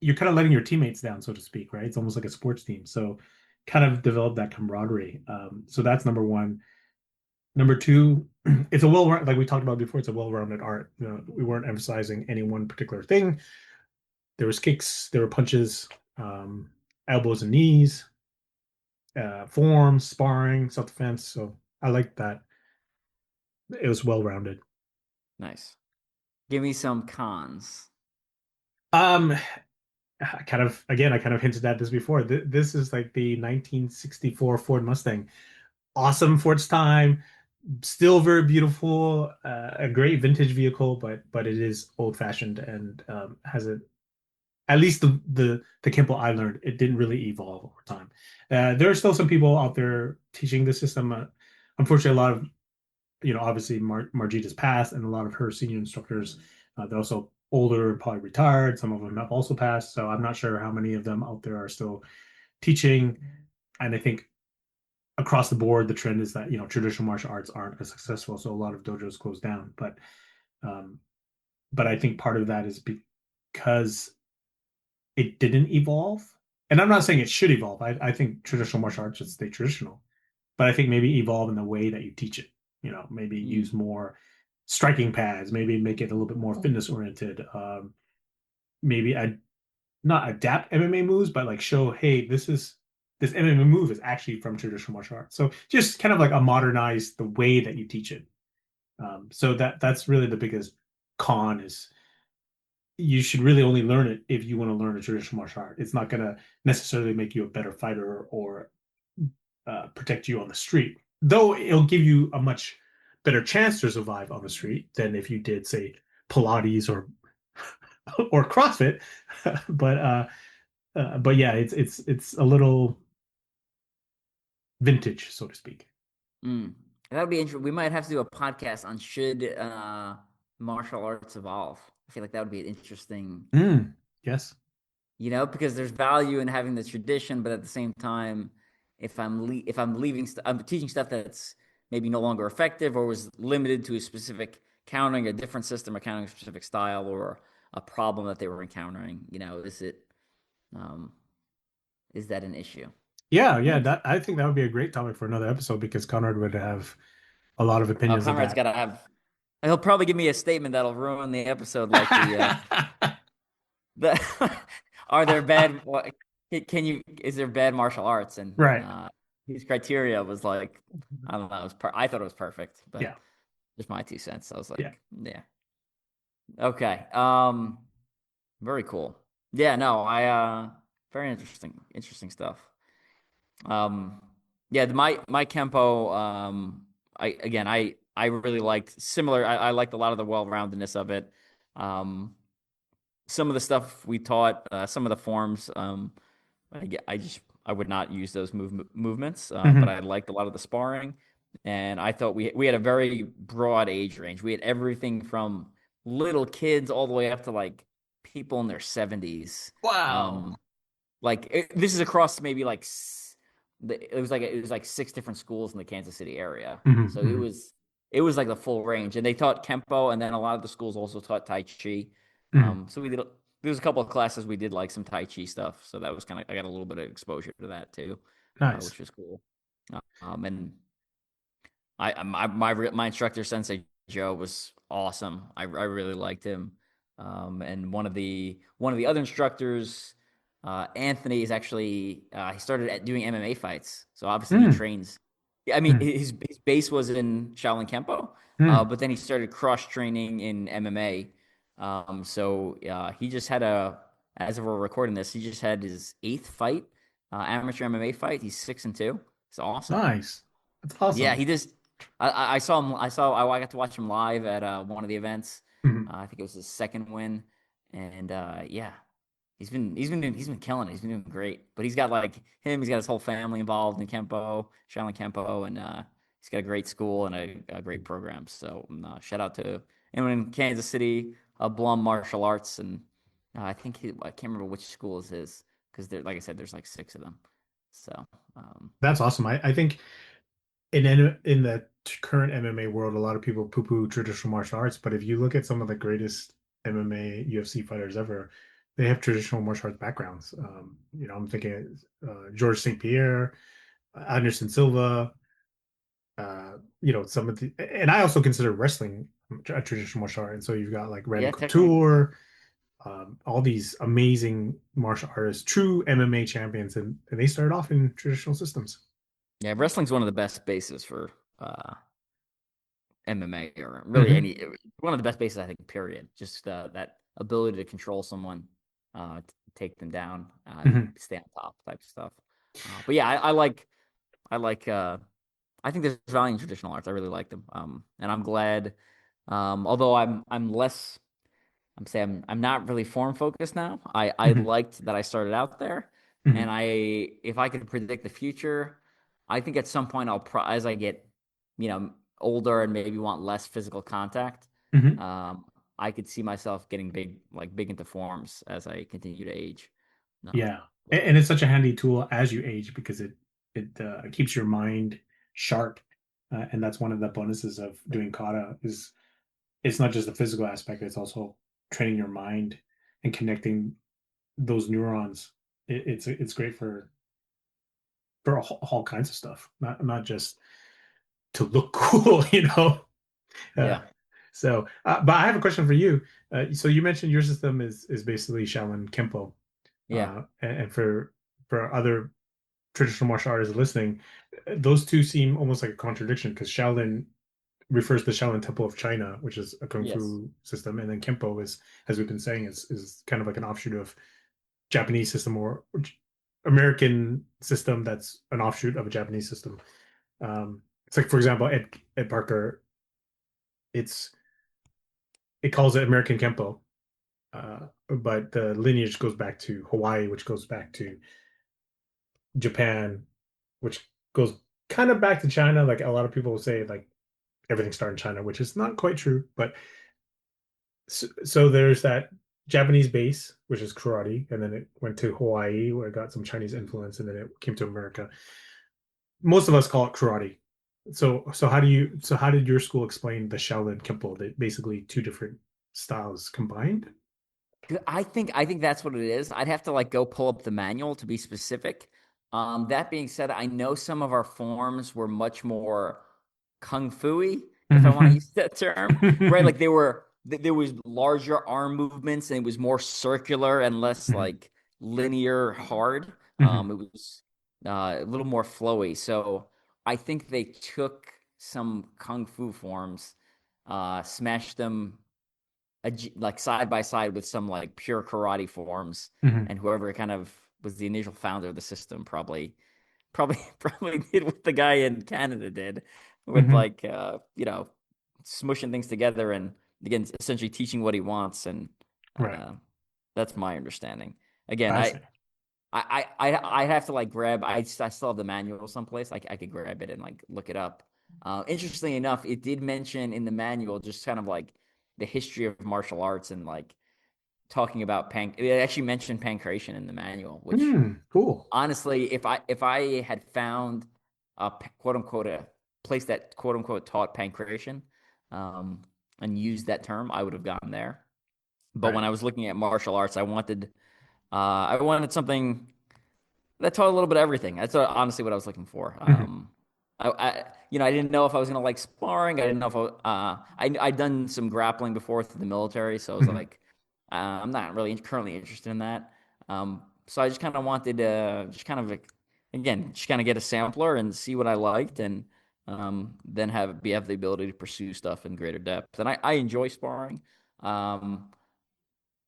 Speaker 2: you're kind of letting your teammates down, so to speak, right? It's almost like a sports team. So kind of develop that camaraderie. So that's number one. Number two, it's a like we talked about before, it's a well-rounded art. We weren't emphasizing any one particular thing. There was kicks, there were punches, um, elbows and knees, forms, sparring, self-defense. So I like that. It was well-rounded.
Speaker 1: Nice. Give me some cons.
Speaker 2: Um, I kind of hinted at this before. This is like the 1964 Ford Mustang. Awesome for its time, still very beautiful, a great vintage vehicle, but it is old-fashioned and has a at least the Kenpo I learned, it didn't really evolve over time. There are still some people out there teaching the system. Unfortunately, a lot of obviously Margita's passed, and a lot of her senior instructors, they're also older and probably retired. Some of them have also passed, so I'm not sure how many of them out there are still teaching. And I think across the board, the trend is that traditional martial arts aren't as successful, so a lot of dojos close down. Um, but I think part of that is because it didn't evolve. And I'm not saying it should evolve. I think traditional martial arts should stay traditional, but I think maybe evolve in the way that you teach it. Maybe use
Speaker 1: Mm,
Speaker 2: more striking pads, maybe make it a little bit more fitness oriented. Maybe not adapt MMA moves, but like show, hey, this MMA move is actually from traditional martial arts. So just kind of like a modernize the way that you teach it. So that's really the biggest con is you should really only learn it if you want to learn a traditional martial art. It's not going to necessarily make you a better fighter or protect you on the street, though it'll give you a much better chance to survive on the street than if you did, say, Pilates or CrossFit. But yeah, it's a little vintage, so to speak.
Speaker 1: mm. That would be interesting. We might have to do a podcast on should martial arts evolve. I feel like that would be an interesting,
Speaker 2: Yes.
Speaker 1: because there's value in having the tradition, but at the same time, if I'm leaving, I'm teaching stuff that's maybe no longer effective or was limited to a specific countering a different system or countering a specific style or a problem that they were encountering. Um, is that an issue?
Speaker 2: Yeah, yeah.
Speaker 1: Hmm.
Speaker 2: That I think that would be a great topic for another episode because Conrad would have a lot of opinions of
Speaker 1: Conrad's
Speaker 2: that.
Speaker 1: got to have. He'll probably give me a statement that'll ruin the episode, like the are there bad? Can you? Is there bad martial arts? And
Speaker 2: Right.
Speaker 1: his criteria was like, I don't know. I thought it was perfect, but
Speaker 2: Yeah.
Speaker 1: just my 2 cents. I was
Speaker 2: Yeah.
Speaker 1: like, yeah, okay. Very cool. Yeah, no, I very interesting stuff. Um, yeah, my Kempo, I again, I really liked similar. I liked a lot of the well-roundedness of it. Um, some of the stuff we taught, some of the forms, I would not use those movements, but
Speaker 2: Hmm.
Speaker 1: I liked a lot of the sparring, and I thought we had a very broad age range. We had everything from little kids all the way up to like people in their 70s.
Speaker 2: Wow.
Speaker 1: Um, this is across maybe it was like six different schools in the Kansas City area.
Speaker 2: Hmm.
Speaker 1: So it
Speaker 2: Hmm.
Speaker 1: was it was like the full range, and they taught Kempo, and then a lot of the schools also taught Tai Chi.
Speaker 2: Hmm.
Speaker 1: So there was a couple of classes we did like some Tai Chi stuff, so that was kind of I got a little bit of exposure to that too,
Speaker 2: Nice.
Speaker 1: which was cool. And my instructor Sensei Joe was awesome. I really liked him. And one of the other instructors, Anthony, is actually he started doing MMA fights. So obviously he
Speaker 2: Mm.
Speaker 1: trains. Yeah, I mean
Speaker 2: Mm.
Speaker 1: his base was in Shaolin Kempo,
Speaker 2: Mm.
Speaker 1: but then he started cross training in MMA. So he just had as of we're recording this, he just had his eighth fight, amateur MMA fight. He's 6-2. It's awesome.
Speaker 2: Nice. That's
Speaker 1: Yeah,
Speaker 2: awesome.
Speaker 1: he just. I saw him. I got to watch him live at one of the events.
Speaker 2: Mhm.
Speaker 1: I think it was his second win, and yeah, he's been killing it. He's been doing great. But he's got like him. He's got his whole family involved in Kempo, Shaolin Kempo, and he's got a great school and a great program. So shout out to anyone in Kansas City, Blum Martial Arts, and I can't remember which school is his because there, like I said, there's like six of them. So um,
Speaker 2: That's awesome. I think in the current MMA world, a lot of people poo-poo traditional martial arts, but if you look at some of the greatest MMA UFC fighters ever, they have traditional martial arts backgrounds. I'm thinking George St. Pierre, Anderson Silva, some of the, and I also consider wrestling a traditional martial art. And so you've got like Randy
Speaker 1: yeah, technically.
Speaker 2: Couture, all these amazing martial artists, true MMA champions, and they started off in traditional systems.
Speaker 1: Yeah, wrestling's one of the best bases for uh, MMA or really
Speaker 2: Hmm.
Speaker 1: one of the best bases, I think, period. Just that ability to control someone, take them down, and
Speaker 2: Hmm.
Speaker 1: stay on top type stuff. But yeah, I like, I think there's value in traditional arts. I really like them. And I'm glad, although I'm less I'm not really form focused now. I
Speaker 2: Hmm.
Speaker 1: liked that I started out there, and
Speaker 2: Hmm.
Speaker 1: if I could predict the future, I think at some point as I get, older and maybe want less physical contact,
Speaker 2: Hmm.
Speaker 1: um, I could see myself getting big into forms as I continue to age. No,
Speaker 2: Yeah, and it's such a handy tool as you age because it keeps your mind sharp, and that's one of the bonuses of doing kata is it's not just the physical aspect; it's also training your mind and connecting those neurons. It's great for all kinds of stuff, not just to look cool, you know. Uh,
Speaker 1: yeah,
Speaker 2: but I have a question for you. So you mentioned your system is basically Shaolin Kempo,
Speaker 1: yeah,
Speaker 2: and for other traditional martial artists listening, those two seem almost like a contradiction because Shaolin refers to the Shaolin Temple of China, which is a kung
Speaker 1: yes.
Speaker 2: fu system, and then Kempo is, as we've been saying, is kind of like an offshoot of Japanese system or American system that's an offshoot of a Japanese system. It's like, for example, Ed Parker, it's it calls it American Kempo, but the lineage goes back to Hawaii, which goes back to Japan, which goes kind of back to China. Like a lot of people will say, like everything started in China, which is not quite true. But so there's that Japanese base, which is karate, and then it went to Hawaii, where it got some Chinese influence, and then it came to America. Most of us call it karate. So how did your school explain the Shaolin Kempo? That basically two different styles combined.
Speaker 1: I think that's what it is. I'd have to like go pull up the manual to be specific. That being said, I know some of our forms were much more kung fu-y, if I want to
Speaker 2: Hmm.
Speaker 1: use that term, right? Like there was larger arm movements and it was more circular and less like linear hard. It was a little more flowy. So I think they took some kung fu forms, smashed them like side by side with some like pure karate forms, and whoever kind of was the initial founder of the system probably did what the guy in Canada did with
Speaker 2: Hmm.
Speaker 1: like smushing things together and again, essentially teaching what he wants, and
Speaker 2: Right.
Speaker 1: uh, that's my understanding. Again,
Speaker 2: I
Speaker 1: I
Speaker 2: see.
Speaker 1: I have to like grab. I still have the manual someplace. I could grab it and like look it up. Interestingly enough, it did mention in the manual just kind of like the history of martial arts and like talking about It actually mentioned pancration in the manual, which
Speaker 2: Cool.
Speaker 1: honestly, if I had found quote unquote a place that quote unquote taught pancration, um, and used that term, I would have gone there. But
Speaker 2: Right.
Speaker 1: when I was looking at martial arts, I wanted something that taught a little bit of everything. That's honestly what I was looking for.
Speaker 2: Hmm.
Speaker 1: I didn't know if I was gonna like sparring. I didn't know if I'd done some grappling before through the military, so I was
Speaker 2: Hmm.
Speaker 1: like, I'm not really currently interested in that. So I just kind of wanted to just kind of like, again, just kind of get a sampler and see what I liked, and then have the ability to pursue stuff in greater depth. And I enjoy sparring. Um,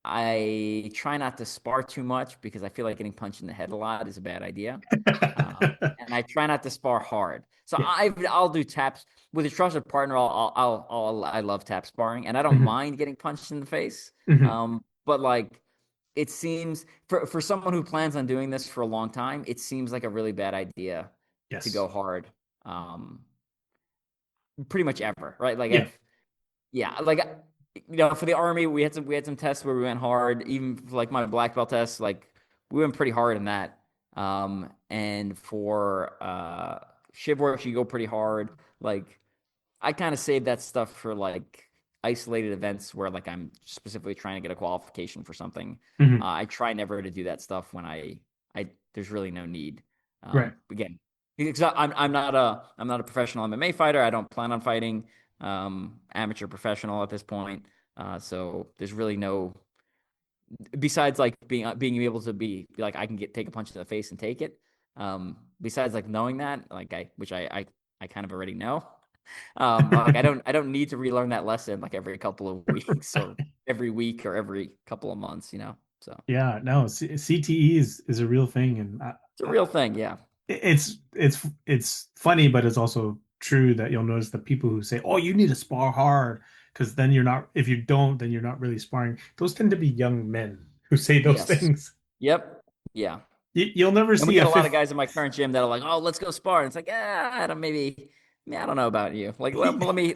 Speaker 1: I try not to spar too much because I feel like getting punched in the head a lot is a bad idea. And I try not to spar hard. So
Speaker 2: Yeah.
Speaker 1: I'll do taps with a trusted partner. I love tap sparring, and I don't
Speaker 2: Hmm.
Speaker 1: mind getting punched in the face.
Speaker 2: Hmm.
Speaker 1: But like it seems for someone who plans on doing this for a long time, it seems like a really bad idea to
Speaker 2: Yes.
Speaker 1: go hard. Pretty much ever, right? Like
Speaker 2: Yeah.
Speaker 1: I've yeah, like for the army, we had some tests where we went hard. Even for, like my black belt tests, like we went pretty hard in that. And for shiv works, you go pretty hard. Like I kind of save that stuff for like isolated events where like I'm specifically trying to get a qualification for something.
Speaker 2: Hmm.
Speaker 1: I try never to do that stuff when I there's really no need.
Speaker 2: Right.
Speaker 1: Again, because I'm not a professional MMA fighter. I don't plan on fighting amateur professional at this point. So there's really no besides like being able to be like I can take a punch to the face and take it. Besides like knowing that, like I kind of already know. Like I don't need to relearn that lesson like every couple of weeks or every week or every couple of months, So
Speaker 2: Yeah. No, CTE is a real thing, and
Speaker 1: it's a real thing, yeah.
Speaker 2: it's funny, but it's also true that you'll notice the people who say, "Oh, you need to spar hard," because then you're not. If you don't, then you're not really sparring. Those tend to be young men who say those
Speaker 1: Yes.
Speaker 2: things.
Speaker 1: Yep. Yeah.
Speaker 2: You'll never
Speaker 1: And we
Speaker 2: see
Speaker 1: get
Speaker 2: a
Speaker 1: a lot of
Speaker 2: fifth.
Speaker 1: guys in my current gym that are like, "Oh, let's go spar." And it's like, I don't maybe, I don't know about you. Like, let me,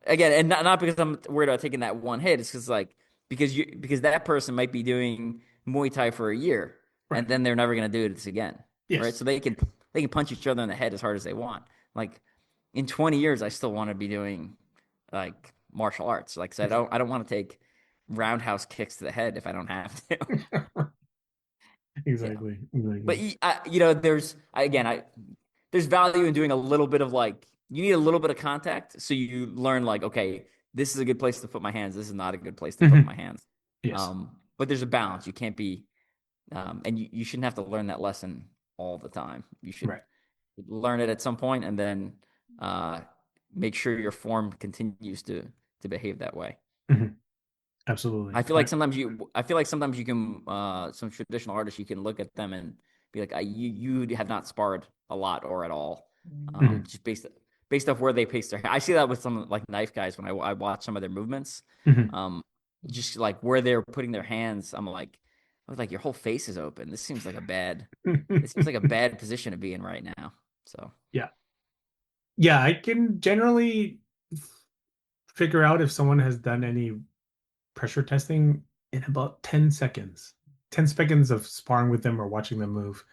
Speaker 1: again, and not because I'm worried about taking that one hit. It's just like because that person might be doing Muay Thai for a year, and
Speaker 2: Right.
Speaker 1: then they're never gonna do this again, right?
Speaker 2: Yes.
Speaker 1: So they can punch each other in the head as hard as they want. Like in 20 years, I still want to be doing like martial arts. Like I said, I don't want to take roundhouse kicks to the head if I don't have to. Yeah.
Speaker 2: Exactly.
Speaker 1: But
Speaker 2: Exactly.
Speaker 1: there's value in doing a little bit of like you need a little bit of contact so you learn like okay, this is a good place to put my hands. This is not a good place to put
Speaker 2: Hmm.
Speaker 1: my hands.
Speaker 2: Yes.
Speaker 1: But there's a balance. You can't be, and you shouldn't have to learn that lesson all the time. You should
Speaker 2: Right.
Speaker 1: learn it at some point and then uh, make sure your form continues to behave that way.
Speaker 2: Hmm. Absolutely.
Speaker 1: I feel like sometimes you can some traditional artists you can look at them and be like you have not sparred a lot or at all
Speaker 2: Hmm.
Speaker 1: just based off where they pace their I see that with some like knife guys when I watch some of their movements
Speaker 2: Hmm.
Speaker 1: um just like where they're putting their hands I was like your whole face is open. This seems like a bad position to be in right now. So
Speaker 2: Yeah. Yeah, I can generally figure out if someone has done any pressure testing in about 10 seconds. 10 seconds of sparring with them or watching them move.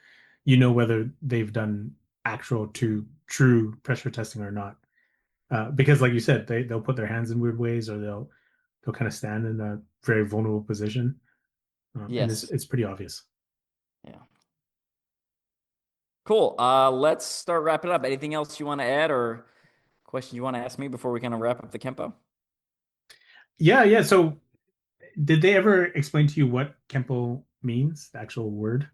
Speaker 2: You know whether they've done actual to true pressure testing or not. Because like you said, they'll put their hands in weird ways or they'll kind of stand in a very vulnerable position. And it's
Speaker 1: yes,
Speaker 2: it's pretty obvious.
Speaker 1: yeah, cool. Let's start wrapping up. Anything else you want to add or question you want to ask me before we kind of wrap up the Kempo?
Speaker 2: Yeah, yeah. So did they ever explain to you what Kenpo means, the actual word?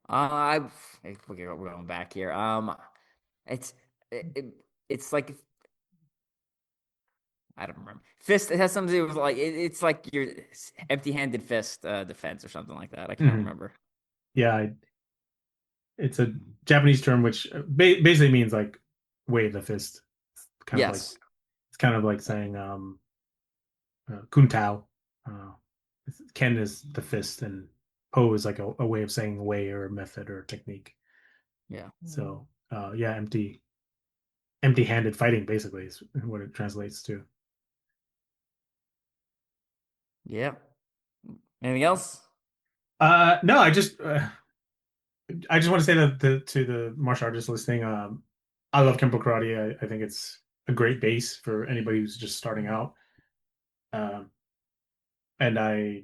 Speaker 1: I we're going back here. It's it's like I don't remember. Fist. It has something to do with like it's like your empty-handed fist defense or something like that. I can't
Speaker 2: Hmm.
Speaker 1: remember.
Speaker 2: Yeah, it's a Japanese term which basically means like wave the fist. It's kind of like
Speaker 1: Yes.
Speaker 2: kind of like saying kun tao. Uh, Ken is the fist, and po is like a way of saying way or a method or a technique.
Speaker 1: Yeah.
Speaker 2: So yeah, empty-handed fighting basically is what it translates to.
Speaker 1: Yeah. Anything else?
Speaker 2: No, I just want to say that to the martial artists listening, I love Kenpo Karate. I think it's a great base for anybody who's just starting out. Um, and I,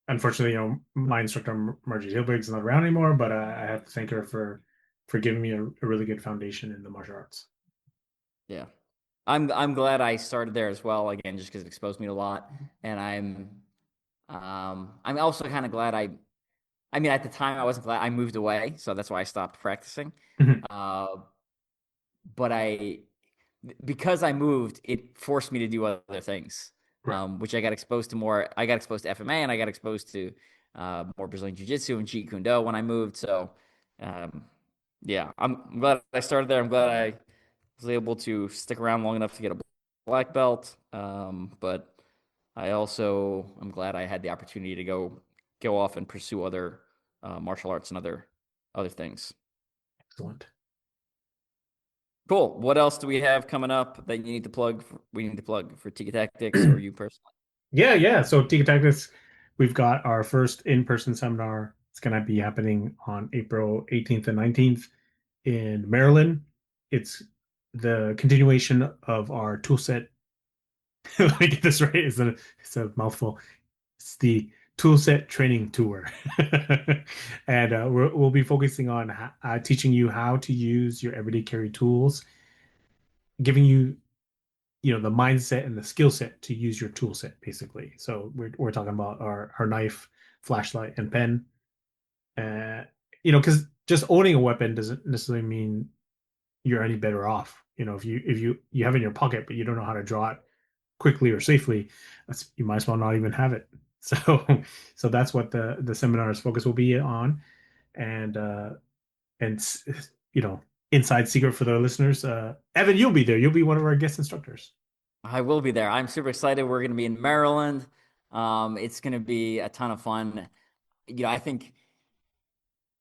Speaker 2: unfortunately, my instructor Margie Hilbig's not around anymore, but I have to thank her for giving me a really good foundation in the martial arts.
Speaker 1: Yeah. I'm glad I started there as well, again, just because it exposed me to a lot. And I'm also kind of glad I mean, at the time I wasn't glad I moved away, so that's why I stopped practicing.
Speaker 2: Mhm.
Speaker 1: Uh, but because I moved, it forced me to do other things,
Speaker 2: Right.
Speaker 1: which I got exposed to more. I got exposed to FMA and I got exposed to more Brazilian Jiu Jitsu and Jeet Kune Do when I moved. So, um, yeah, I'm glad I started there. I'm glad I was able to stick around long enough to get a black belt. But I also am glad I had the opportunity to go off and pursue other martial arts and other things.
Speaker 2: Excellent.
Speaker 1: Cool. What else do we have coming up that you need to plug? We need to plug for Tiki Tactics or you personally?
Speaker 2: Yeah, yeah. So Tiga Tactics, we've got our first in-person seminar. It's going to be happening on April 18th and 19th in Maryland. It's the continuation of our toolset. Let me get this right. It's a mouthful. It's the toolset training tour. And we'll be focusing on teaching you how to use your everyday carry tools, giving you the mindset and the skill set to use your tool set basically. So we're talking about our knife, flashlight, and pen. uh because just owning a weapon doesn't necessarily mean you're any better off. If you have it in your pocket but you don't know how to draw it quickly or safely, you might as well not even have it. So so that's what the seminar's focus will be on. And and you know inside secret for the listeners, Evan, you'll be there. You'll be one of our guest instructors.
Speaker 1: I will be there. I'm super excited. We're going to be in Maryland. It's going to be a ton of fun. I think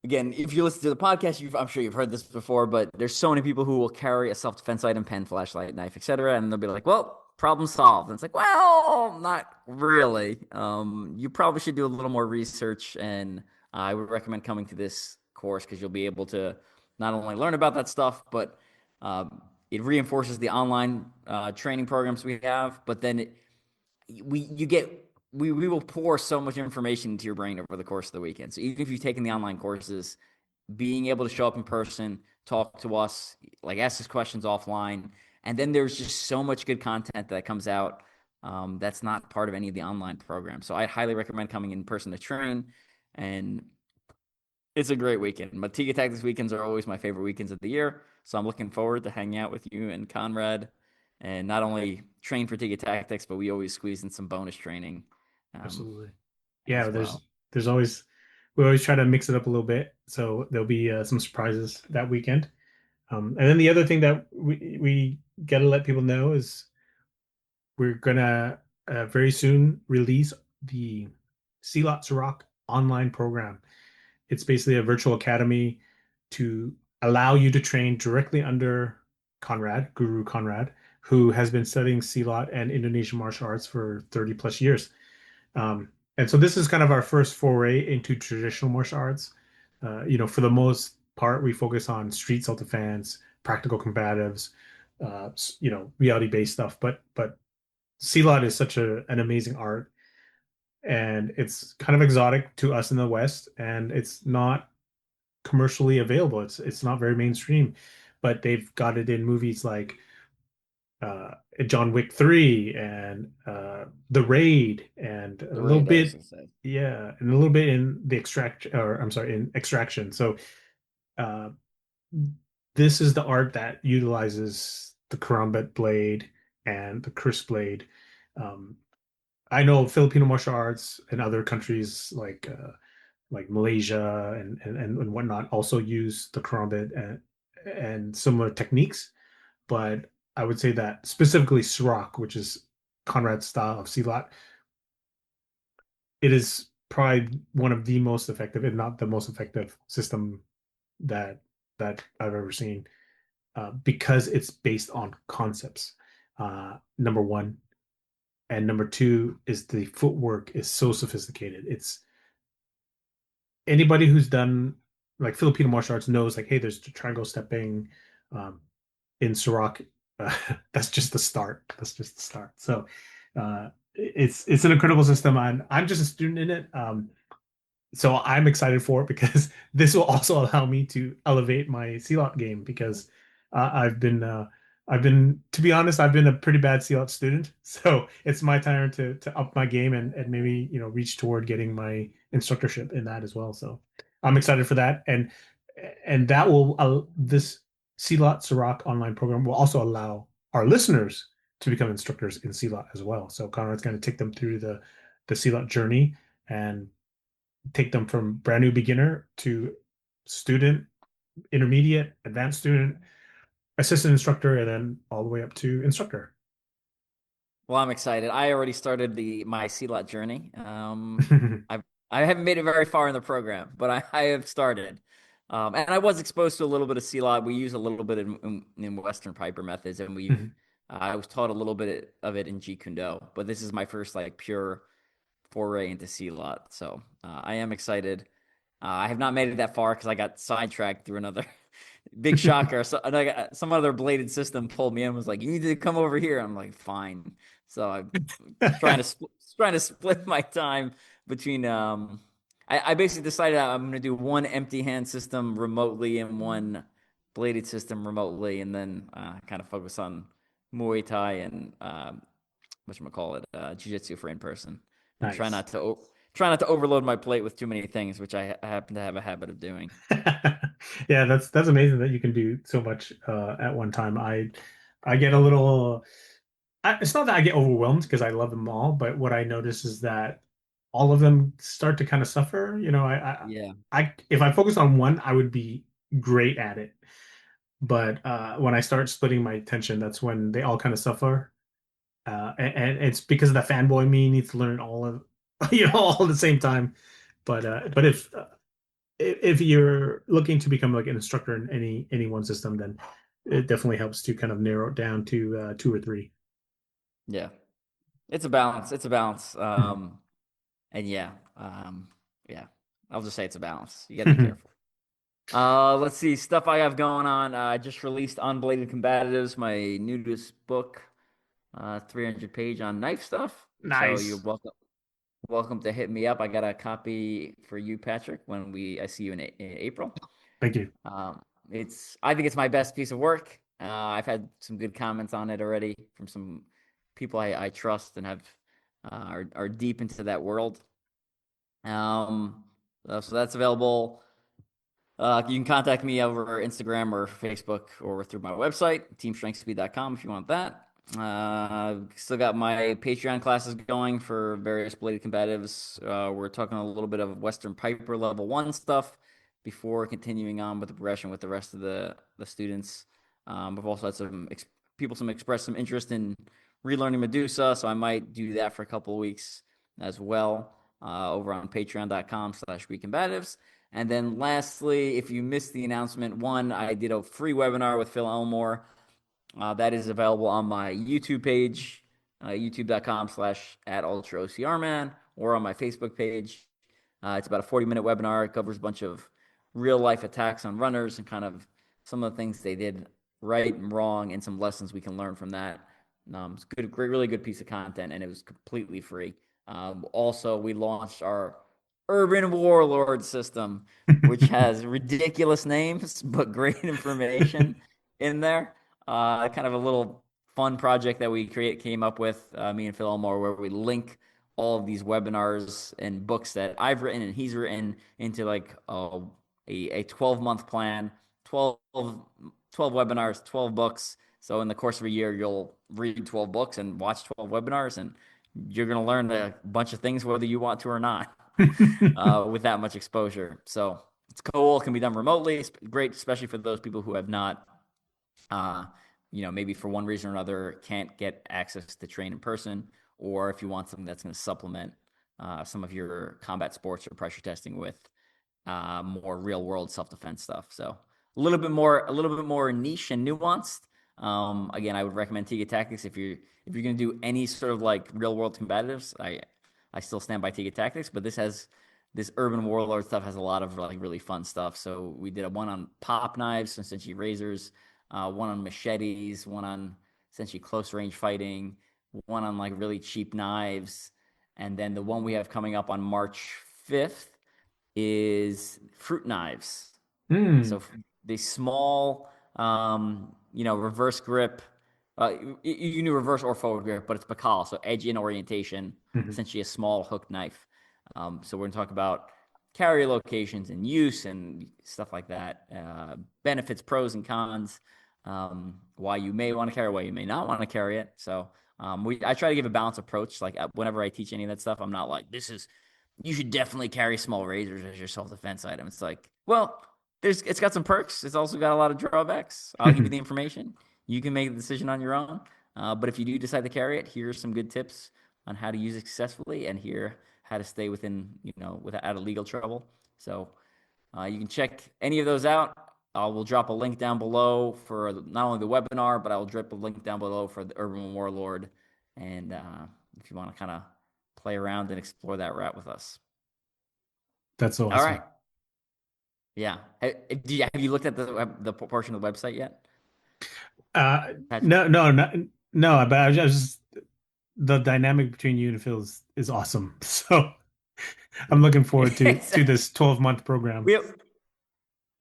Speaker 1: again, if you listen to the podcast, I'm sure you've heard this before, but there's so many people who will carry a self-defense item, pen, flashlight, knife, etc., and they'll be like, "Well, problem solved." And it's like, "Well, not really. You probably should do a little more research, and I would recommend coming to this course because you'll be able to not only learn about that stuff, but it reinforces the online training programs we have. But then we you get we will pour so much information into your brain over the course of the weekend. So even if you've taken the online courses, being able to show up in person, talk to us, like ask us questions offline, and then there's just so much good content that comes out that's not part of any of the online programs. So I highly recommend coming in person to train, and it's a great weekend. But Tiga Tactics weekends are always my favorite weekends of the year. So I'm looking forward to hanging out with you and Conrad and not only train for Tiga Tactics, but we always squeeze in some bonus training um,
Speaker 2: Absolutely. Yeah,
Speaker 1: as well.
Speaker 2: there's always we always try to mix it up a little bit. So there'll be some surprises that weekend. And then the other thing that we got to let people know is we're gonna very soon release the Sea Rock online program. It's basically a virtual academy to allow you to train directly under Guru Conrad, who has been studying Silat and Indonesian martial arts for 30 plus years. And so this is kind of our first foray into traditional martial arts. For the most part, we focus on street self-defense, practical combatives, reality-based stuff. But Silat is such an amazing art, and it's kind of exotic to us in the West, and it's not commercially available. It's not very mainstream, but they've got it in movies like uh, John Wick 3 and The Raid, and a
Speaker 1: The
Speaker 2: little
Speaker 1: raid, I was
Speaker 2: bit,
Speaker 1: gonna say.
Speaker 2: yeah, and a little bit in the extract, or I'm sorry, in Extraction. So uh, this is the art that utilizes the karambit blade and the Chris blade. Um, I know Filipino martial arts and other countries like Malaysia and whatnot also use the karambit and similar techniques, but I would say that specifically SROC, which is Conrad's style of CLOT, it is probably one of the most effective, if not the most effective system that I've ever seen, because it's based on concepts. Number one, and number two is the footwork is so sophisticated. It's anybody who's done like Filipino martial arts knows like, hey, there's triangle stepping in Sirak. That's just the start. That's just the start. So it's an incredible system. I'm just a student in it. So I'm excited for it because this will also allow me to elevate my CLOT game because I've been to be honest, I've been a pretty bad CLOT student. So it's my time to up my game and maybe reach toward getting my instructorship in that as well. So I'm excited for that and that will this CLOT Sirach online program will also allow our listeners to become instructors in CLOT as well. So Conrad's going to take them through the CLOT journey and take them from brand new beginner to student, intermediate, advanced student, assistant instructor, and then all the way up to instructor.
Speaker 1: Well, I'm excited. I already started the my CLOT journey. I haven't made it very far in the program, but I have started. And I was exposed to a little bit of CLOT. We use a little bit in Western Piper methods, and I was taught a little bit of it in Jeet Kune Do. But this is my first like pure foray into CLOT, so I am excited. I have not made it that far because I got sidetracked through another big shocker. So some other bladed system pulled me in and was like, "You need to come over here." I'm like, "Fine." So I'm trying to split my time between. I basically decided I'm going to do one empty hand system remotely and one bladed system remotely, and then kind of focus on Muay Thai and whatchamacallit, jiu-jitsu for in person, and
Speaker 2: Nice.
Speaker 1: try not to overload my plate with too many things, which I happen to have a habit of doing.
Speaker 2: Yeah, that's amazing that you can do so much at one time. I get a little. It's not that I get overwhelmed because I love them all, but what I notice is that all of them start to kind of suffer.
Speaker 1: Yeah,
Speaker 2: I if I focus on one, I would be great at it. But when I start splitting my attention, that's when they all kind of suffer. And it's because of the fanboy me needs to learn all of all at the same time. But if you're looking to become like an instructor in any one system, then it definitely helps to kind of narrow it down to two or three.
Speaker 1: yeah, it's a balance. It's a balance.
Speaker 2: Mhm.
Speaker 1: And yeah, I'll just say it's a balance. You got to be careful. Let's see stuff I have going on. I just released Unbladed Combatives, my newest book, 300 page on knife stuff. So you're
Speaker 2: Nice.
Speaker 1: welcome to hit me up. I got a copy for you, Patrick, when I see you in April.
Speaker 2: Thank you.
Speaker 1: I think it's my best piece of work. I've had some good comments on it already from some people I trust and are deep into that world. Um, so that's available. You can contact me over Instagram or Facebook or through my website, teamstrengthspeed.com if you want that. Still got my Patreon classes going for various bladed combatives. We're talking a little bit of Western Piper level one stuff before continuing on with the progression with the rest of the students. We've also had some express some interest in relearning Medusa, so I might do that for a couple of weeks as well over on patreon.com/wecombatives. And then lastly, if you missed the announcement, one, I did a free webinar with Phil Elmore. That is available on my YouTube page, youtube.com/ at Ultra-OCR man, or on my Facebook page. It's about a 40-minute webinar. It covers a bunch of real life attacks on runners and kind of some of the things they did right and wrong and some lessons we can learn from that. It's good, great, really good piece of content, and it was completely free. Also, we launched our Urban Warlord system, which has ridiculous names but great information in there. Kind of a little fun project that we came up with, me and Phil Elmore, where we link all of these webinars and books that I've written and he's written into like a 12-month plan, 12 webinars, 12 books. So in the course of a year, you'll read 12 books and watch 12 webinars, and you're going to learn a bunch of things whether you want to or not with that much exposure. So it's cool. It can be done remotely. It's great, especially for those people who have not uh, maybe for one reason or another can't get access to train in person, or if you want something that's going to supplement some of your combat sports or pressure testing with more real world self defense stuff. So a little bit more niche and nuanced. Again, I would recommend Tiga Tactics if you're going to do any sort of like real world combatives. I still stand by Tiga Tactics, but this urban warlord stuff has a lot of like really fun stuff. So we did a one on pop knives and essentially razors, one on machetes, one on essentially close range fighting, one on like really cheap knives, and then the one we have coming up on March 5th is fruit knives.
Speaker 2: Hmm.
Speaker 1: So the small, reverse grip. You can do reverse or forward grip, but it's bakal, so edge in orientation,
Speaker 2: Mhm.
Speaker 1: essentially a small hooked knife. So we're going to talk about carrier locations and use and stuff like that, benefits, pros and cons, why you may want to carry it, why you may not want to carry it. So I try to give a balanced approach. Like whenever I teach any of that stuff, I'm not like, you should definitely carry small razors as your self defense item. It's like, well, it's got some perks. It's also got a lot of drawbacks. I'll give you the information. You can make the decision on your own. But if you do decide to carry it, here's some good tips on how to use it successfully, and here how to stay within, without out of legal trouble. So you can check any of those out. I will drop a link down below for not only the webinar, but I will drop a link down below for the Urban Warlord. And if you want to kind of play around and explore that route with us.
Speaker 2: That's
Speaker 1: All
Speaker 2: awesome.
Speaker 1: right. Yeah. Have you looked at the portion of the website yet, Patrick?
Speaker 2: No, no, no, no. But I was just the dynamic between you and Phil is awesome. So I'm looking forward to this 12-month program.
Speaker 1: we have,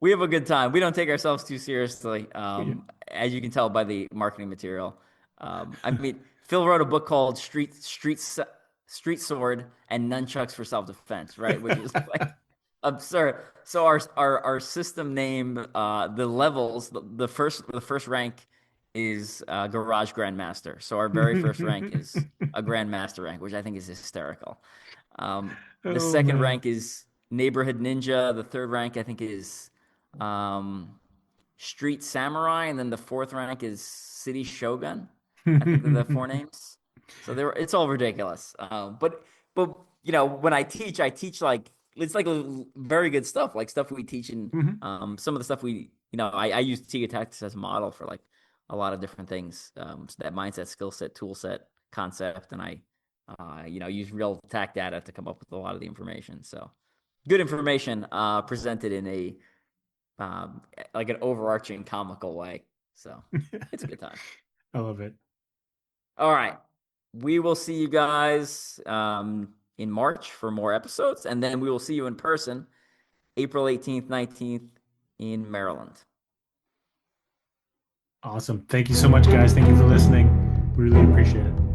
Speaker 1: we have a good time. We don't take ourselves too seriously,
Speaker 2: Yeah.
Speaker 1: as you can tell by the marketing material. I mean, Phil wrote a book called Street Sword and Nunchucks for Self Defense, right? Which is like absurd. So our system name, the levels, the first rank is Garage Grandmaster. So our very first rank is a Grandmaster rank, which I think is hysterical. The
Speaker 2: Oh
Speaker 1: second
Speaker 2: man.
Speaker 1: rank is Neighborhood Ninja. The third rank, I think, is um, Street Samurai, and then the fourth rank is City Shogun. I think they're the four names. So it's all ridiculous. But when I teach like it's like very good stuff, like stuff we teach in
Speaker 2: Mhm.
Speaker 1: some of the stuff I use Tiga Tactics as a model for like a lot of different things. So that mindset, skill set, tool set, concept, and I use real TAC data to come up with a lot of the information. So good information presented in a like an overarching comical way. So it's a good time.
Speaker 2: I love it.
Speaker 1: All right. We will see you guys in March for more episodes, and then we will see you in person April 18th, 19th in Maryland.
Speaker 2: Awesome. Thank you so much, guys. Thank you for listening. Really appreciate it.